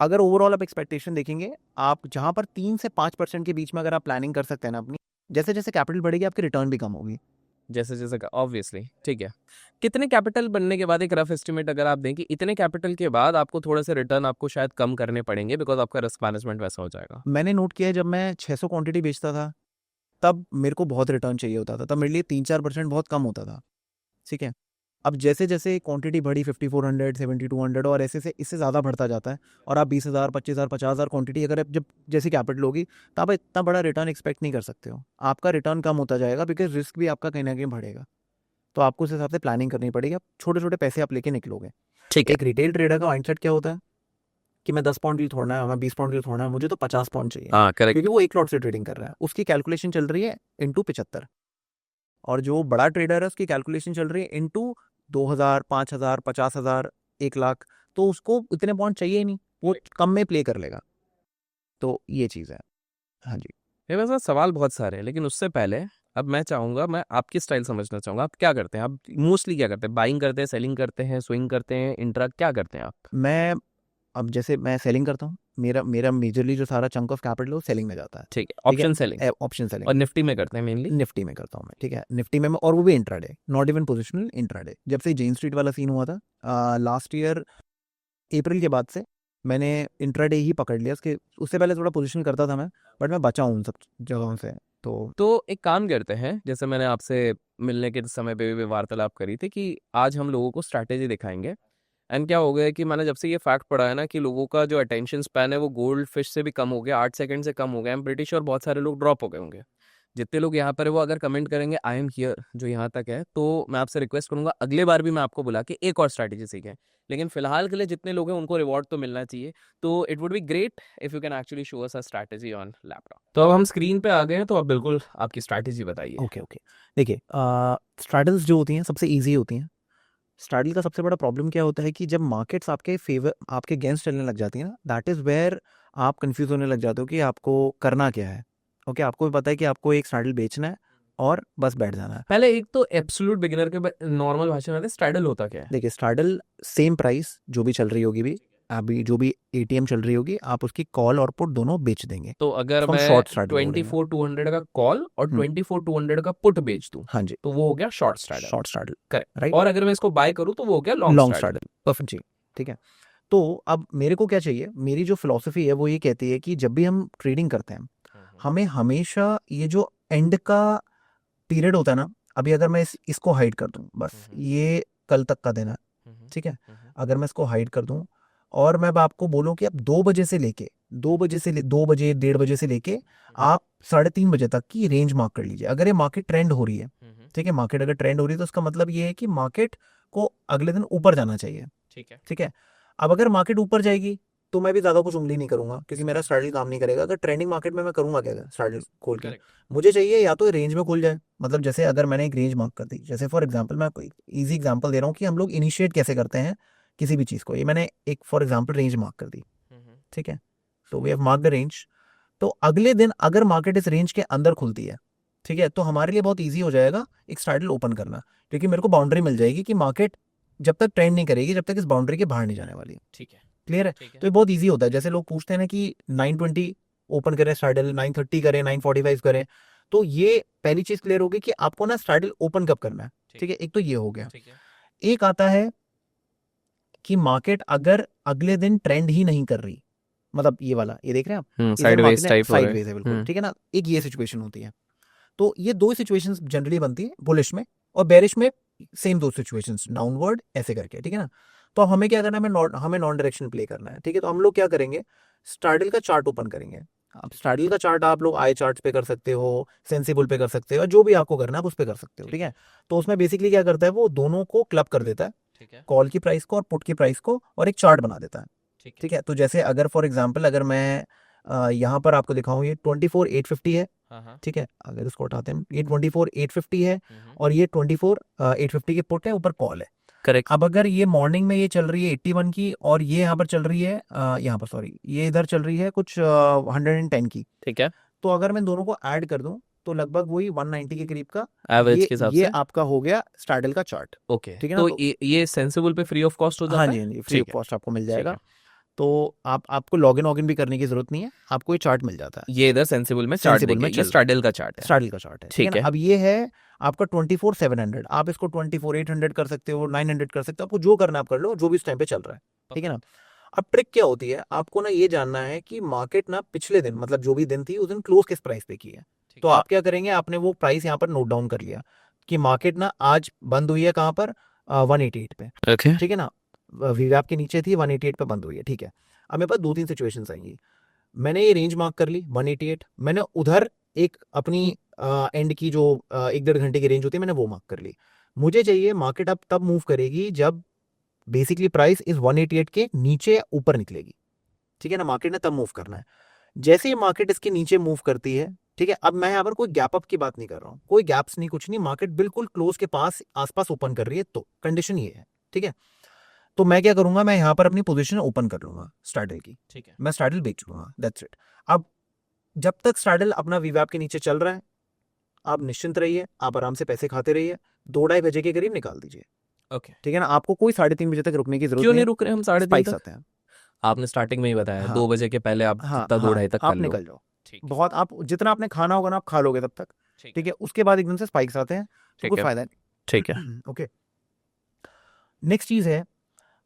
अगर ओवरऑल आप एक्सपेक्टेशन देखेंगे, आप जहाँ पर 3 से 5% के बीच में अगर आप प्लानिंग कर सकते हैं ना अपनी, जैसे जैसे कैपिटल बढ़ेगी आपकी रिटर्न भी कम होगी। जैसे जैसे ऑब्वियसली, ठीक है। कितने कैपिटल बनने के बाद एक रफ एस्टिमेट अगर आप दें कि इतने कैपिटल के बाद आपको थोड़े से रिटर्न आपको शायद कम करने पड़ेंगे, बिकॉज आपका रिस्क मैनेजमेंट वैसा हो जाएगा। मैंने नोट किया है, जब मैं 600 क्वांटिटी बेचता था, तब मेरे को बहुत रिटर्न चाहिए होता था, तब मेरे लिए 3-4% बहुत कम होता था। ठीक है, अब जैसे जैसे क्वांटिटी बढ़ी 5400 7200 और ऐसे से इससे ज़्यादा बढ़ता जाता है, और आप 20,000 25,000 50,000 क्वांटिटी अगर आप जब जैसी कैपिटल होगी, तब आप इतना बड़ा रिटर्न एक्सपेक्ट नहीं कर सकते हो। आपका रिटर्न कम होता जाएगा, बिकॉज रिस्क भी आपका कहीं ना कहीं बढ़ेगा। तो आपको उस हिसाब से प्लानिंग करनी पड़ेगी, आप छोटे छोटे पैसे आप लेके निकलोगे। ठीक है। एक रिटेल ट्रेडर का माइंडसेट क्या होता है कि मैं 10 पाउंड की छोड़ना है, हमें 20 पाउंड की छोड़ना है, मुझे तो 50 पाउंड चाहिए, हाँ, करेक्ट। क्योंकि वो एक लॉट से ट्रेडिंग कर रहा है, उसकी कैलकुलेशन चल रही है इंटू 75। और जो बड़ा ट्रेडर है उसकी कैलकुलेशन चल रही है इंटू 2000 5000 50,000 1 लाख, तो उसको इतने पॉइंट चाहिए ही नहीं, वो कम में प्ले कर लेगा। तो ये चीज़ है। हाँ जी। मेरे पास सवाल बहुत सारे हैं, लेकिन उससे पहले अब मैं चाहूंगा, मैं आपकी स्टाइल समझना चाहूंगा। आप क्या करते हैं? आप मोस्टली क्या करते हैं? बाइंग करते हैं, सेलिंग करते हैं, स्विंग करते हैं, इंट्रा, क्या करते हैं आप? मैं अब जैसे मैं सेलिंग करता हूँ, मेरा मेरा मेजरली जो सारा चंक ऑफ कैपिटल वो सेलिंग में जाता है। ठीक है, ठीक है, ऑप्शन सेलिंग। ऑप्शन और सेलिंग निफ्टी में करते हैं मेनली? निफ्टी में करता हूँ मैं। ठीक है, निफ्टी में और वो भी intraday, not even positional, intraday. जब से जेन स्ट्रीट वाला सीन हुआ था लास्ट ईयर अप्रैल के बाद से, मैंने इंट्राडे ही पकड़ लिया। उससे पहले थोड़ा पोजीशन करता था मैं, बट मैं बचा हूँ उन सब जगहों से। तो एक काम करते हैं, जैसे मैंने आपसे मिलने के समय पे भी वार्तालाप करी थी कि आज हम लोगों को स्ट्रैटेजी दिखाएंगे। एंड क्या हो गया है कि मैंने जब से ये फैक्ट पढ़ा है ना कि लोगों का जो अटेंशन स्पैन है वो गोल्ड फिश से भी कम हो गया, 8 सेकंड से कम हो गया। आई एम प्रीटी श्योर बहुत सारे लोग ड्रॉप हो गए होंगे। जितने लोग यहाँ पर है वो अगर कमेंट करेंगे आई एम हियर जो यहाँ तक है, तो मैं आपसे रिक्वेस्ट करूंगा अगले बार भी मैं आपको बुला के एक और स्ट्रैटेजी सीखें। लेकिन फिलहाल के लिए जितने लोग हैं उनको रिवॉर्ड तो मिलना चाहिए। तो it would be great if you can actually show us a strategy on laptop. तो अब हम स्क्रीन पे आ गए हैं, तो अब बिल्कुल आपकी स्ट्रैटेजी बताइए। ओके ओके, देखिए स्ट्रैडल्स जो होती हैं सबसे ईजी होती हैं। स्ट्रैडल का सबसे बड़ा प्रॉब्लम क्या होता है कि जब मार्केट्स आपके फेवर आपके अगेंस्ट चलने लग जाती है ना, दैट इज़ वेयर आप कंफ्यूज होने लग जाते हो कि आपको करना क्या है। ओके, आपको भी पता है कि आपको एक स्ट्रैडल बेचना है और बस बैठ जाना है। पहले एक तो एब्सोल्यूट बिगिनर के नॉर्मल भाषा में स्ट्रैडल होता क्या है? देखिए, स्ट्रैडल सेम प्राइस जो भी चल रही होगी, भी अभी जो भी एटीएम चल रही होगी, आप उसकी कॉल और पुट दोनों बेच देंगे। तो अगर हम मैं शॉर्ट स्ट्रैडल बोलेंगे। 24,200 का कॉल और हम्म। 24,200 का पुट बेच दूं, हाँ जी, तो वो हो गया short straddle. Short straddle, correct. Right. और अगर मैं इसको बाय करूं तो वो हो गया long long straddle. Straddle, perfect जी। ठीक है, तो अब मेरे को क्या चाहिए, मेरी जो फिलॉसफी है वो ये कहती है कि जब भी हम ट्रेडिंग करते हैं, हमें हमेशा ये जो एंड का पीरियड होता है ना, अभी अगर मैं इसको हाइड कर दूं, बस ये कल तक का दिन है, ठीक है, अगर मैं इसको हाइड कर दूं और मैं अब आपको बोलूं कि अब 2 बजे से लेके 2 बजे 1:30 बजे से लेके आप 3:30 बजे तक की रेंज मार्क कर लीजिए। अगर ये मार्केट ट्रेंड हो रही है, ठीक है, मार्केट अगर ट्रेंड हो रही है तो उसका मतलब ये है कि मार्केट को अगले दिन ऊपर जाना चाहिए। ठीक है। ठीक है, अब अगर मार्केट ऊपर जाएगी तो मैं भी ज़्यादा कुछ उंगली नहीं करूंगा क्योंकि मेरा स्ट्रैटेजी काम नहीं करेगा। अगर ट्रेंडिंग मार्केट में मैं करूंगा क्या स्ट्रैटेजी खोल के, करेक्ट। मुझे चाहिए या तो रेंज में खुल जाए, मतलब जैसे अगर मैंने एक रेंज मार्क कर दी, जैसे फॉर एग्जांपल मैं कोई इजी एग्जांपल दे रहा हूँ कि हम लोग इनिशिएट कैसे करते हैं किसी भी चीज़ को। ये मैंने एक फॉर एग्जांपल रेंज मार्क कर दी, ठीक है, तो we have mark the range. तो अगले दिन अगर मार्केट इस रेंज के अंदर खुलती है, ठीक है, तो हमारे लिए बहुत ईजी हो जाएगा एक स्ट्रैटेजी ओपन करना, क्योंकि मेरे को बाउंड्री मिल जाएगी कि मार्केट जब तक ट्रेंड नहीं करेगी जब तक इस बाउंड्री के बाहर नहीं जाने वाली। ठीक है। क्लियर है? ठीक है। तो ये बहुत इजी होता है। जैसे लोग पूछते हैं ना कि 920 ओपन करें स्ट्रैडल, 930 करें, 945 करें, तो ये पहली चीज क्लियर होगी कि आपको ना स्ट्रैडल ओपन कब करना है। ठीक है, एक तो ये हो गया। ठीक है। एक आता है कि मार्केट अगर अगले दिन ट्रेंड ही नहीं कर रही, मतलब ये वाला, ये देख रहे हैं आप, साइडवेज टाइप हो रहा है। साइडवेज है बिल्कुल, हम्म। ठीक है ना, एक ये सिचुएशन होती है। तो ये दो सिचुएशंस जनरली बनती है बुलिश में, और बेरिश में सेम दो सिचुएशंस डाउनवर्ड ऐसे करके, ठीक है ना। तो अब हमें क्या करना है, हमें नॉन डायरेक्शन प्ले करना है, ठीक है। तो हम लोग क्या करेंगे, स्ट्रैडल का चार्ट ओपन करेंगे। अब स्ट्रैडल का चार्ट आप लोग आई चार्ट्स पे कर सकते हो, सेंसिबल पे कर सकते हो, जो भी आपको करना है आप उस पे कर सकते हो, ठीक है। तो उसमें बेसिकली क्या करता है, वो दोनों को क्लब कर देता है, ठीक है। कॉल की प्राइस को और पुट की प्राइस को, और एक चार्ट बना देता है, ठीक है। ठीक है। तो जैसे अगर फॉर एग्जांपल अगर मैं यहाँ पर आपको दिखाऊं, ये 24,850 है, हाँ हाँ। ठीक है। अगर इसको उठाते हैं, ये 24,850 है हम्म। और ये 24,850 के पुट है, ऊपर कॉल है। करेक्ट। अब अगर ये मॉर्निंग में ये चल रही है 81 की, और ये यहाँ पर चल रही है यहाँ पर, सॉरी, ये इधर चल रही है कुछ 110 की, ठीक है, तो अगर मैं दोनों को ऐड कर दूं तो लगभग वही 190 के करीब का एवरेज के हिसाब ये से। आपका हो गया स्ट्रैडल का चार्ट, ओके, ठीक है ना। तो तो ये सेंसिबल पे फ्री ऑफ कॉस्ट हो जाता हाँ है। जी, हाँ जी, फ्री ऑफ ठीक है। कॉस्ट आपको मिल ठीक जाएगा। है। तो आपको लॉगिन वॉगिन भी करने की जरूरत नहीं है, आपको ये चार्ट मिल जाता है। ये इधर सेंसिबल में चार्ट सेंसिबल में देंगे, ये चल स्ट्रैडल का चार्ट है। स्ट्रैडल का चार्ट है, ठीक है ठीक ना। है। अब ये है आपका 24,700, आप इसको 24,800 कर सकते हो, 900 कर सकते हो, आपको जो करना है आप कर लो, जो भी इस टाइम पे चल रहा है, ठीक है ना। अब ट्रिक क्या होती है, आपको ना ये जानना है कि मार्केट ना पिछले दिन, मतलब जो भी दिन थी उस दिन क्लोज किस प्राइस पे की है। तो आप क्या करेंगे, आपने वो प्राइस यहाँ पर नोट डाउन कर लिया कि मार्केट ना आज बंद हुई है कहाँ पर, 188 पे, ओके। ठीक है ना। वीवैप के नीचे थी, 188 पे बंद हुई है, ठीक है। अब मेरे पास दो तीन सिचुएशंस आएंगी। मैंने ये रेंज मार्क कर ली 188, मैंने उधर एक अपनी एंड की जो 1-1.5 घंटे की रेंज होती है, मैंने वो मार्क कर ली। मुझे चाहिए मार्केट अब तब मूव करेगी जब बेसिकली प्राइस इस 188 के नीचे ऊपर निकलेगी, ठीक है ना। मार्केट ने तब मूव करना है। जैसे ही मार्केट इसके नीचे मूव करती है, ठीक है, अब मैं यहाँ पर कोई गैप अप की बात नहीं कर रहा हूँ, कोई गैप्स नहीं, कुछ नहीं, मार्केट बिल्कुल क्लोज के पास आसपास ओपन कर रही है, तो कंडीशन ये है, ठीक है। तो मैं क्या करूंगा, मैं यहाँ पर अपनी पोजीशन ओपन कर लूंगा स्ट्रैडल की, ठीक है। मैं स्ट्रैडल बेच लूंगा, दैट्स इट। अब जब तक स्ट्रैडल अपना वीवैप के नीचे चल रहा है, आप निश्चिंत रहिए, आप आराम से पैसे खाते रहिए, 2-2:30 बजे के करीब निकाल दीजिए, ओके। ठीक है ना। आपको कोई 3:30 बजे तक रुकने की जरूरत क्यों नहीं नहीं रुक रहे हम 3:30 स्पाइक्स तक? आते हैं। आपने स्टार्टिंग में ही बताया हाँ। 2 बजे के पहले आप हाँ जितना 2-2:30 तक आप कर लो। निकल जाओ, ठीक है। बहुत, आप जितना आपने खाना होगा ना आप खा लोगे तब तक, ठीक है। उसके बाद एकदम से स्पाइक्स आते हैं, तो ठीक कोई है। फायदा ठीक है। नहीं। ओके, नेक्स्ट चीज है,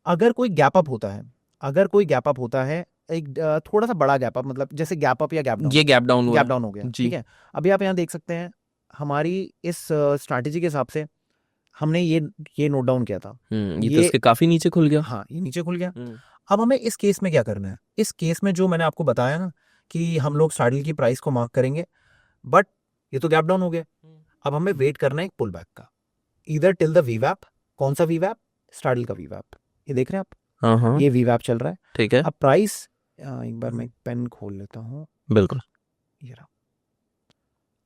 अगर कोई गैप अप होता है, अगर कोई गैप अप होता है, एक थोड़ा सा बड़ा गैप अप, मतलब जैसे गैप अप या गैप डाउन, ये गैप डाउन हुआ गैप है। डाउन हो गया, जी। ठीक है। अभी आप यहाँ देख सकते हैं हमारी इस स्ट्रैटेजी के हिसाब से हमने ये नोट डाउन किया था, ये तो इसके काफी नीचे खुल गया। हाँ ये नीचे खुल गया। हम्म। अब हमें इस केस में क्या करना है, इस केस में जो मैंने आपको बताया ना कि हम लोग स्ट्रैडल की प्राइस को मार्क करेंगे, बट ये तो गैप डाउन हो गया। अब हमें वेट करना है एक पुल बैक का, इधर टिल द वीवैप। कौन सा वीवैप? स्ट्रैडल का वीवैप, ये देख रहे हैं आप, हाँ हाँ, ये वीवैप चल रहा है। ठीक है, अब प्राइस, एक बार मैं पेन खोल लेता हूँ, बिल्कुल। ये रहा।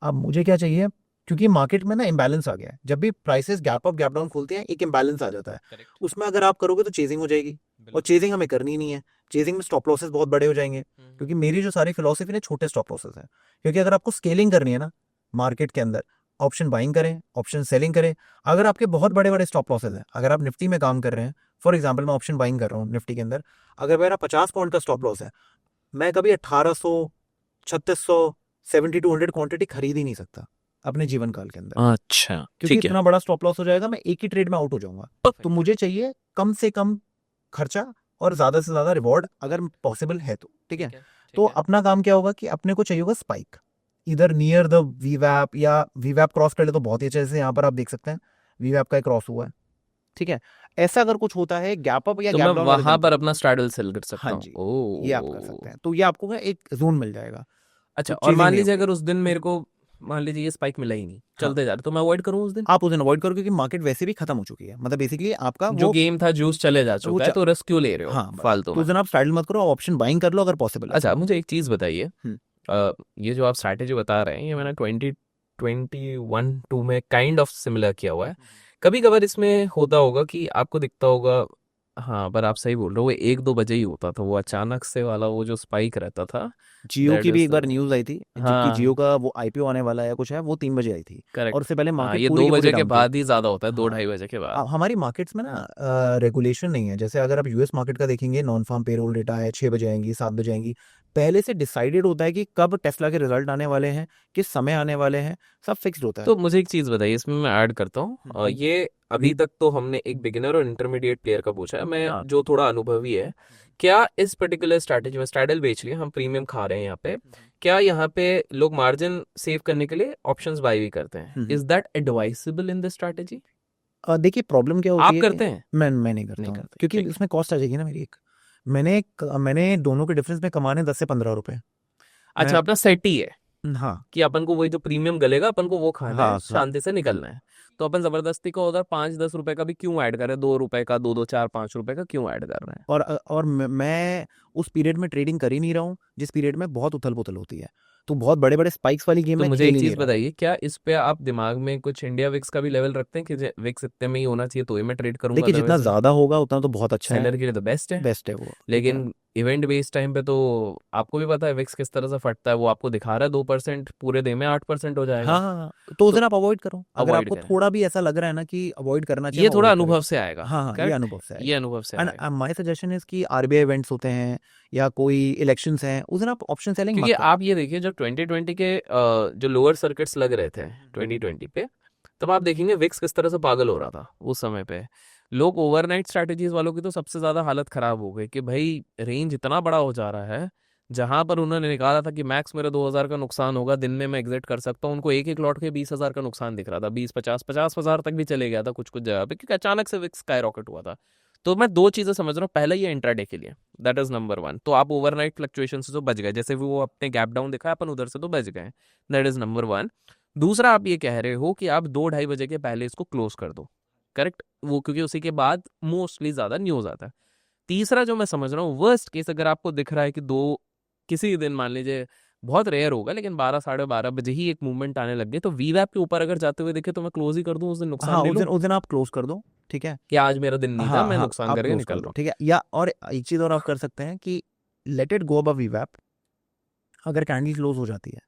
अब मुझे क्या चाहिए, क्योंकि मार्केट में ना इम्बैलेंस आ गया है, जब भी prices gap up gap down खुलते हैं एक इम्बैलेंस आ जाता है, करेक्ट। उसमें अगर आप करोगे तो चेजिंग हो जाएगी, और चेजिंग हमें करनी नहीं है। चेजिंग में स्टॉप लॉसेस बहुत बड़े हो जाएंगे, क्योंकि मेरी जो सारी फिलोसफी ना छोटे स्टॉप लॉसेस है। क्योंकि अगर आपको स्केलिंग करनी है ना मार्केट के अंदर, ऑप्शन बाइंग करें, ऑप्शन सेलिंग करें। अगर आपके बहुत बड़े बड़े स्टॉप लॉसेस हैं, अगर आप निफ्टी में काम कर रहे हैं, फॉर एग्जाम्पल मैं ऑप्शन बाइंग कर रहा हूँ निफ्टी के अंदर, अगर मेरा 50 पॉइंट का स्टॉप लॉस है, मैं कभी 1800, 3600, 7200 क्वांटिटी खरीद ही नहीं सकता अपने जीवन काल के अंदर, अच्छा, क्योंकि ठीक है। इतना बड़ा स्टॉप लॉस हो जाएगा, मैं एक ही ट्रेड में आउट हो जाऊंगा। तो मुझे चाहिए कम से कम खर्चा और ज्यादा से ज्यादा रिवॉर्ड अगर पॉसिबल है तो, ठीक है। तो अपना काम क्या होगा कि अपने को चाहिए होगा स्पाइक, इधर नियर द वीवैप, या वीवैप क्रॉस कर ले तो बहुत ही अच्छे, जैसे यहाँ पर आप देख सकते हैं वीवैप का क्रॉस हुआ है, ठीक है। ऐसा अगर कुछ होता है गैप अप या तो गैप मैं डाउन, वहां पर अपना स्ट्रैडल सेल कर सकता हाँ हूँ। जी, ओह, ये आप कर सकते हैं। तो ये आपको एक जोन मिल जाएगा। अच्छा, तो और मान chasing लीजिए नहीं अगर उस दिन मेरे को मान लीजिए ये स्पाइक मिला ही नहीं, हाँ। चलते जा रहे, तो मैं अवॉइड करूँ उस दिन? आप उस दिन अवॉइड करो क्योंकि मार्केट वैसे भी खत्म हो चुकी है, मतलब बेसिकली आपका जो वो गेम था जूस चले जा वो चुका है, तो रिस्क क्यों ले रहे हो हाँ बस। फालतू तो में? उस दिन आप स्ट्रैडल मत करो, ऑप्शन बाइंग कर लो अगर पॉसिबल है अच्छा तो। मुझे एक चीज़ बताइए, हम्म। ये जो आप स्ट्रैटेजी बता रहे हैं ये मैंने 2021-2 में काइंड ऑफ सिमिलर किया हुआ है। कभी कभार इसमें होता होगा कि आपको दिखता होगा, हाँ पर आप सही बोल रहे हो, वो 1-2 बजे ही होता था वो अचानक से वाला वो जो स्पाइक रहता था। जियो दैट की भी इज एक बार न्यूज आई थी जबकि जियो हाँ का वो आईपीओ आने वाला है कुछ है, वो 3 बजे आई थी और करेक्ट। उससे पहले हाँ मार्केट ये पूरी 2 की पूरी बजे के डाउन थी। बाद ही ज़्यादा होता है, हाँ 2-2:30 बजे के बाद। हमारी मार्केट्स में ना रेगुलेशन नहीं है, जैसे अगर आप यूएस मार्केट का देखेंगे नॉन फार्म पेरोल डेटा है 6 बजे आएंगी 7 बजे आएंगी, पहले से डिसाइडेड होता है कि कब टेस्ला के रिजल्ट आने वाले हैं, किस समय आने वाले हैं, सब फिक्स्ड होता है। तो मुझे एक चीज़ बताइए इसमें मैं ऐड करता हूँ, हम्म। ये अभी तक तो हमने एक बिगिनर और इंटरमीडिएट प्लेयर का पूछा है, मैं हाँ। जो थोड़ा अनुभवी है, क्या इस पर्टिकुलर स्ट्रैटेजी में स्ट्रैडल बेच लिया, हम प्रीमियम खा रहे हैं यहाँ पे, क्या यहाँ पे लोग मार्जिन सेव करने के लिए ऑप्शंस बाय भी करते हैं? Is that advisable in this strategy? देखिए प्रॉब्लम क्या होती आप है, करते हैं? मैं नहीं करता नहीं हूँ करते, क्योंकि ठीक है। इसमें कॉस्ट आ जाएगी ना मेरी एक। मैंने दोनों के डिफरेंस में कमाने 10 से 15 रुपए। अच्छा मैं अपना सेट ही है हाँ कि अपन को वही जो प्रीमियम गलेगा अपन को वो खाना है, हाँ शांति से निकलना है, तो अपन जबरदस्ती को उधर 5-10 रुपए का भी क्यों ऐड कर रहे हैं, 2 रुपए का, 2-2 4-5 रुपए का क्यों ऐड कर रहे हैं? और मैं उस पीरियड में ट्रेडिंग कर ही नहीं रहा हूँ जिस पीरियड में बहुत उथल पुथल होती है, तो बहुत बड़े बड़े स्पाइक्स वाली गेम तो मैं मुझे खेल एक ही नहीं चीज रहा। बताइए, क्या इस पे आप दिमाग में कुछ इंडिया विक्स का भी लेवल रखते हैं कि विक्स इतने में ही होना चाहिए तो ही मैं ट्रेड करूंगा, देखिए जितना अदरवाइज ज्यादा होगा उतना तो बहुत अच्छा है, सेलर के लिए तो बेस्ट है? बेस्ट है वो, ठीक है। लेकिन इवेंट बेस्ड टाइम पे तो आपको भी पता है विक्स किस तरह से फटता है, वो आपको दिखा रहा है 2%, पूरे दिन में 8% हो जाएगा। हाँ हाँ हाँ, तो उस दिन तो आप अवॉइड करो अगर अवॉइड आपको करें, थोड़ा भी ऐसा लग रहा है ना कि अवॉइड करना चाहिए, ये आप थोड़ा अवॉइड करें। अनुभव से आएगा। हाँ हाँ ये करेक्ट, अनुभव से ये आएगा। अनुभव से एंड आएगा, माय सजेशन इज कि आरबीआई इवेंट्स होते हैं या कोई इलेक्शंस हैं उस दिन आप ऑप्शन सेलिंग क्योंकि मत करो। आप ये देखिए जब 2020 के जो लोअर सर्किट्स लग रहे थे 2020 पे, तब आप देखेंगे विक्स किस तरह से पागल हो रहा था उस समय पे। लोग ओवरनाइट स्ट्रैटेजीज वालों की तो सबसे ज्यादा हालत खराब हो गई कि भाई रेंज इतना बड़ा हो जा रहा है, जहां पर उन्होंने निकाला था कि मैक्स मेरा 2,000 का नुकसान होगा, दिन में मैं एग्जिट कर सकता हूँ, उनको एक एक लॉट के 20,000 का नुकसान दिख रहा था, 20-50 तक भी चले गया था कुछ कुछ जगह पे, क्योंकि अचानक से विक्स स्काई रॉकेट हुआ था। तो मैं दो चीजें समझ रहा हूँ, पहला ये इंट्राडे के लिए, दैट इज नंबर 1, तो आप ओवरनाइट फ्लक्चुएशन से तो बच गए, जैसे वो अपने गैप डाउन दिखा अपन उधर से तो बच गए, दैट इज नंबर 1। दूसरा आप ये कह रहे हो कि आप 2-2:30 बजे के पहले इसको क्लोज कर दो, करेक्ट, वो क्योंकि उसी के बाद मोस्टली ज्यादा न्यूज आता है। तीसरा जो मैं समझ रहा हूँ, वर्स्ट केस अगर आपको दिख रहा है कि दो किसी दिन मान लीजिए, बहुत रेयर होगा लेकिन 12-12:30 बजे ही एक मूवमेंट आने लग गए, तो वीवैप के ऊपर अगर जाते हुए दिखे तो मैं क्लोज ही कर दूं, उस दिन नुकसान हाँ ले लूं उस दिन आप क्लोज कर दो, ठीक है। कि आज मेरा दिन नहीं था, हाँ मैं हाँ नुकसान आप करके क्लोज कर निकल दो, रहा ठीक है। या और एक चीज और आप कर सकते हैं कि लेट इट गो अबव वीवैप, अगर कैंडल क्लोज हो जाती है,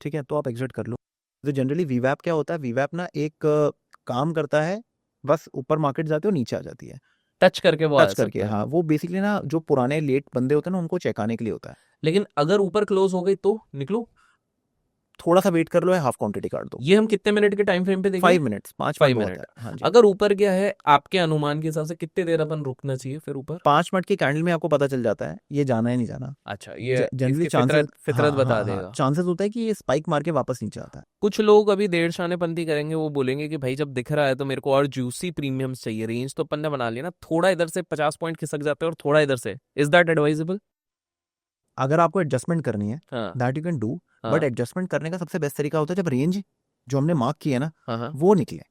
ठीक है, तो आप एग्जिट कर लो। तो जनरली वीवैप क्या होता है, वीवैप ना एक काम करता है, बस ऊपर मार्केट जाती है और नीचे आ जाती है हूं, टच करके वो आ टच करके। सकता है। हाँ वो बेसिकली ना जो पुराने लेट बंदे होते हैं ना उनको चेकाने के लिए होता है। लेकिन अगर ऊपर क्लोज हो गई तो निकलो, थोड़ा सा वेट कर लो या हाफ क्वांटिटी काट दो। ये हम कितने मिनट के टाइम फ्रेम पे देखें? 5 मिनट्स, 5 मिनट 5 बहुत मिनट है, हाँ जी। अगर ऊपर गया है आपके अनुमान के हिसाब से कितने देर अपन रुकना चाहिए फिर ऊपर? 5 मिनट की कैंडल में आपको पता चल जाता है ये जाना है नहीं जाना। अच्छा, ये जनरली इसकी चांसेस, फितरत बता देगा। चांसेस होता है कि ये स्पाइक मार के वापस नीचे आता है। कुछ लोग अभी देर शानेपंती करेंगे, वो बोलेंगे कि भाई जब दिख रहा है तो मेरे को और जूसी प्रीमियम्स चाहिए, रेंज तो अपन ने बना लिया ना, थोड़ा इधर से 50 पॉइंट खिसक जाते हैं और थोड़ा इधर से, इज दैट एडवाइजेबल? अगर आपको एडजस्टमेंट करनी है हाँ दैट यू कैन डू, हाँ बट एडजस्टमेंट करने का सबसे बेस्ट तरीका होता है जब रेंज जो हमने मार्क की है ना हाँ, वो निकले।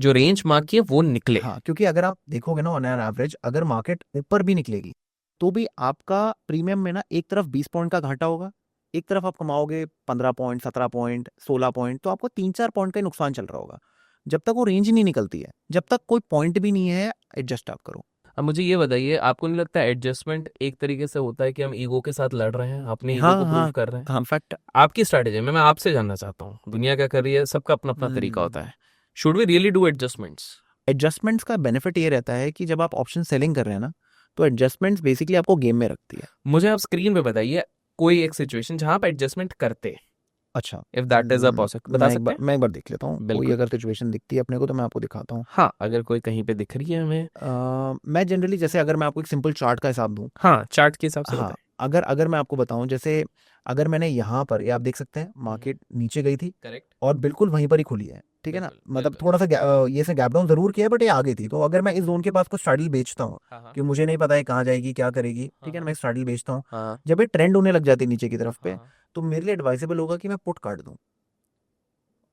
जो रेंज मार्क की है वो निकले। हाँ क्योंकि अगर आप देखोगे ना ऑन एन एवरेज अगर मार्केट ऊपर भी निकलेगी तो भी आपका प्रीमियम में ना एक तरफ 20 पॉइंट का घाटा होगा, एक तरफ आप कमाओगे 15 पॉइंट 17 पॉइंट 16 पॉइंट, तो आपको 3-4 पॉइंट का ही नुकसान चल रहा होगा। जब तक वो रेंज ही नहीं निकलती है, जब तक कोई पॉइंट भी नहीं है, एडजस्ट आप करो। अब मुझे ये बताइए, आपको नहीं लगता एडजस्टमेंट एक तरीके से होता है कि हम ईगो के साथ लड़ रहे हैं, अपने ईगो को प्रूव कर रहे हैं? हाँ फैक्ट। आपकी स्ट्रैटेजी में मैं आपसे जानना चाहता हूँ, दुनिया क्या कर रही है, सबका अपना अपना तरीका होता है, should we really do adjustments? Adjustments का बेनिफिट ये रहता है कि जब आप ऑप्शन सेलिंग कर रहे हैं ना तो एडजस्टमेंट्स बेसिकली आपको गेम में रखती है। मुझे आप स्क्रीन पे बताइए कोई एक सिचुएशन जहां आप एडजस्टमेंट करते, अच्छा if that is a possible, बता सकते हैं? मैं एक बार देख लेता हूँ, कोई बिल्कुल। अगर सिचुएशन दिखती है अपने को तो मैं आपको दिखाता हूँ। हाँ अगर कोई कहीं पे दिख रही है हमें। मैं जनरली जैसे अगर मैं आपको एक सिंपल चार्ट का हिसाब दूँ, हाँ चार्ट के हिसाब से हाँ बताएं। अगर मैं आपको बताऊं, जैसे अगर मैंने यहाँ पर ये आप देख सकते हैं मार्केट नीचे गई थी करेक्ट, और बिल्कुल वहीं पर ही खुली है, ठीक है ना, बिल्कुल, मतलब बिल्कुल। थोड़ा सा ये से गैप डाउन जरूर किया है बट ये आगे थी, तो अगर मैं इस जोन के पास कुछ स्ट्रैडल बेचता हूँ हाँ हाँ कि मुझे नहीं पता है कहाँ जाएगी क्या करेगी, ठीक है ना, मैं स्ट्रैडल बेचता हूँ, हाँ जब ये ट्रेंड होने लग जाती है नीचे की तरफ पे हाँ। तो मेरे लिए एडवाइसेबल होगा कि मैं पुट काट दूं।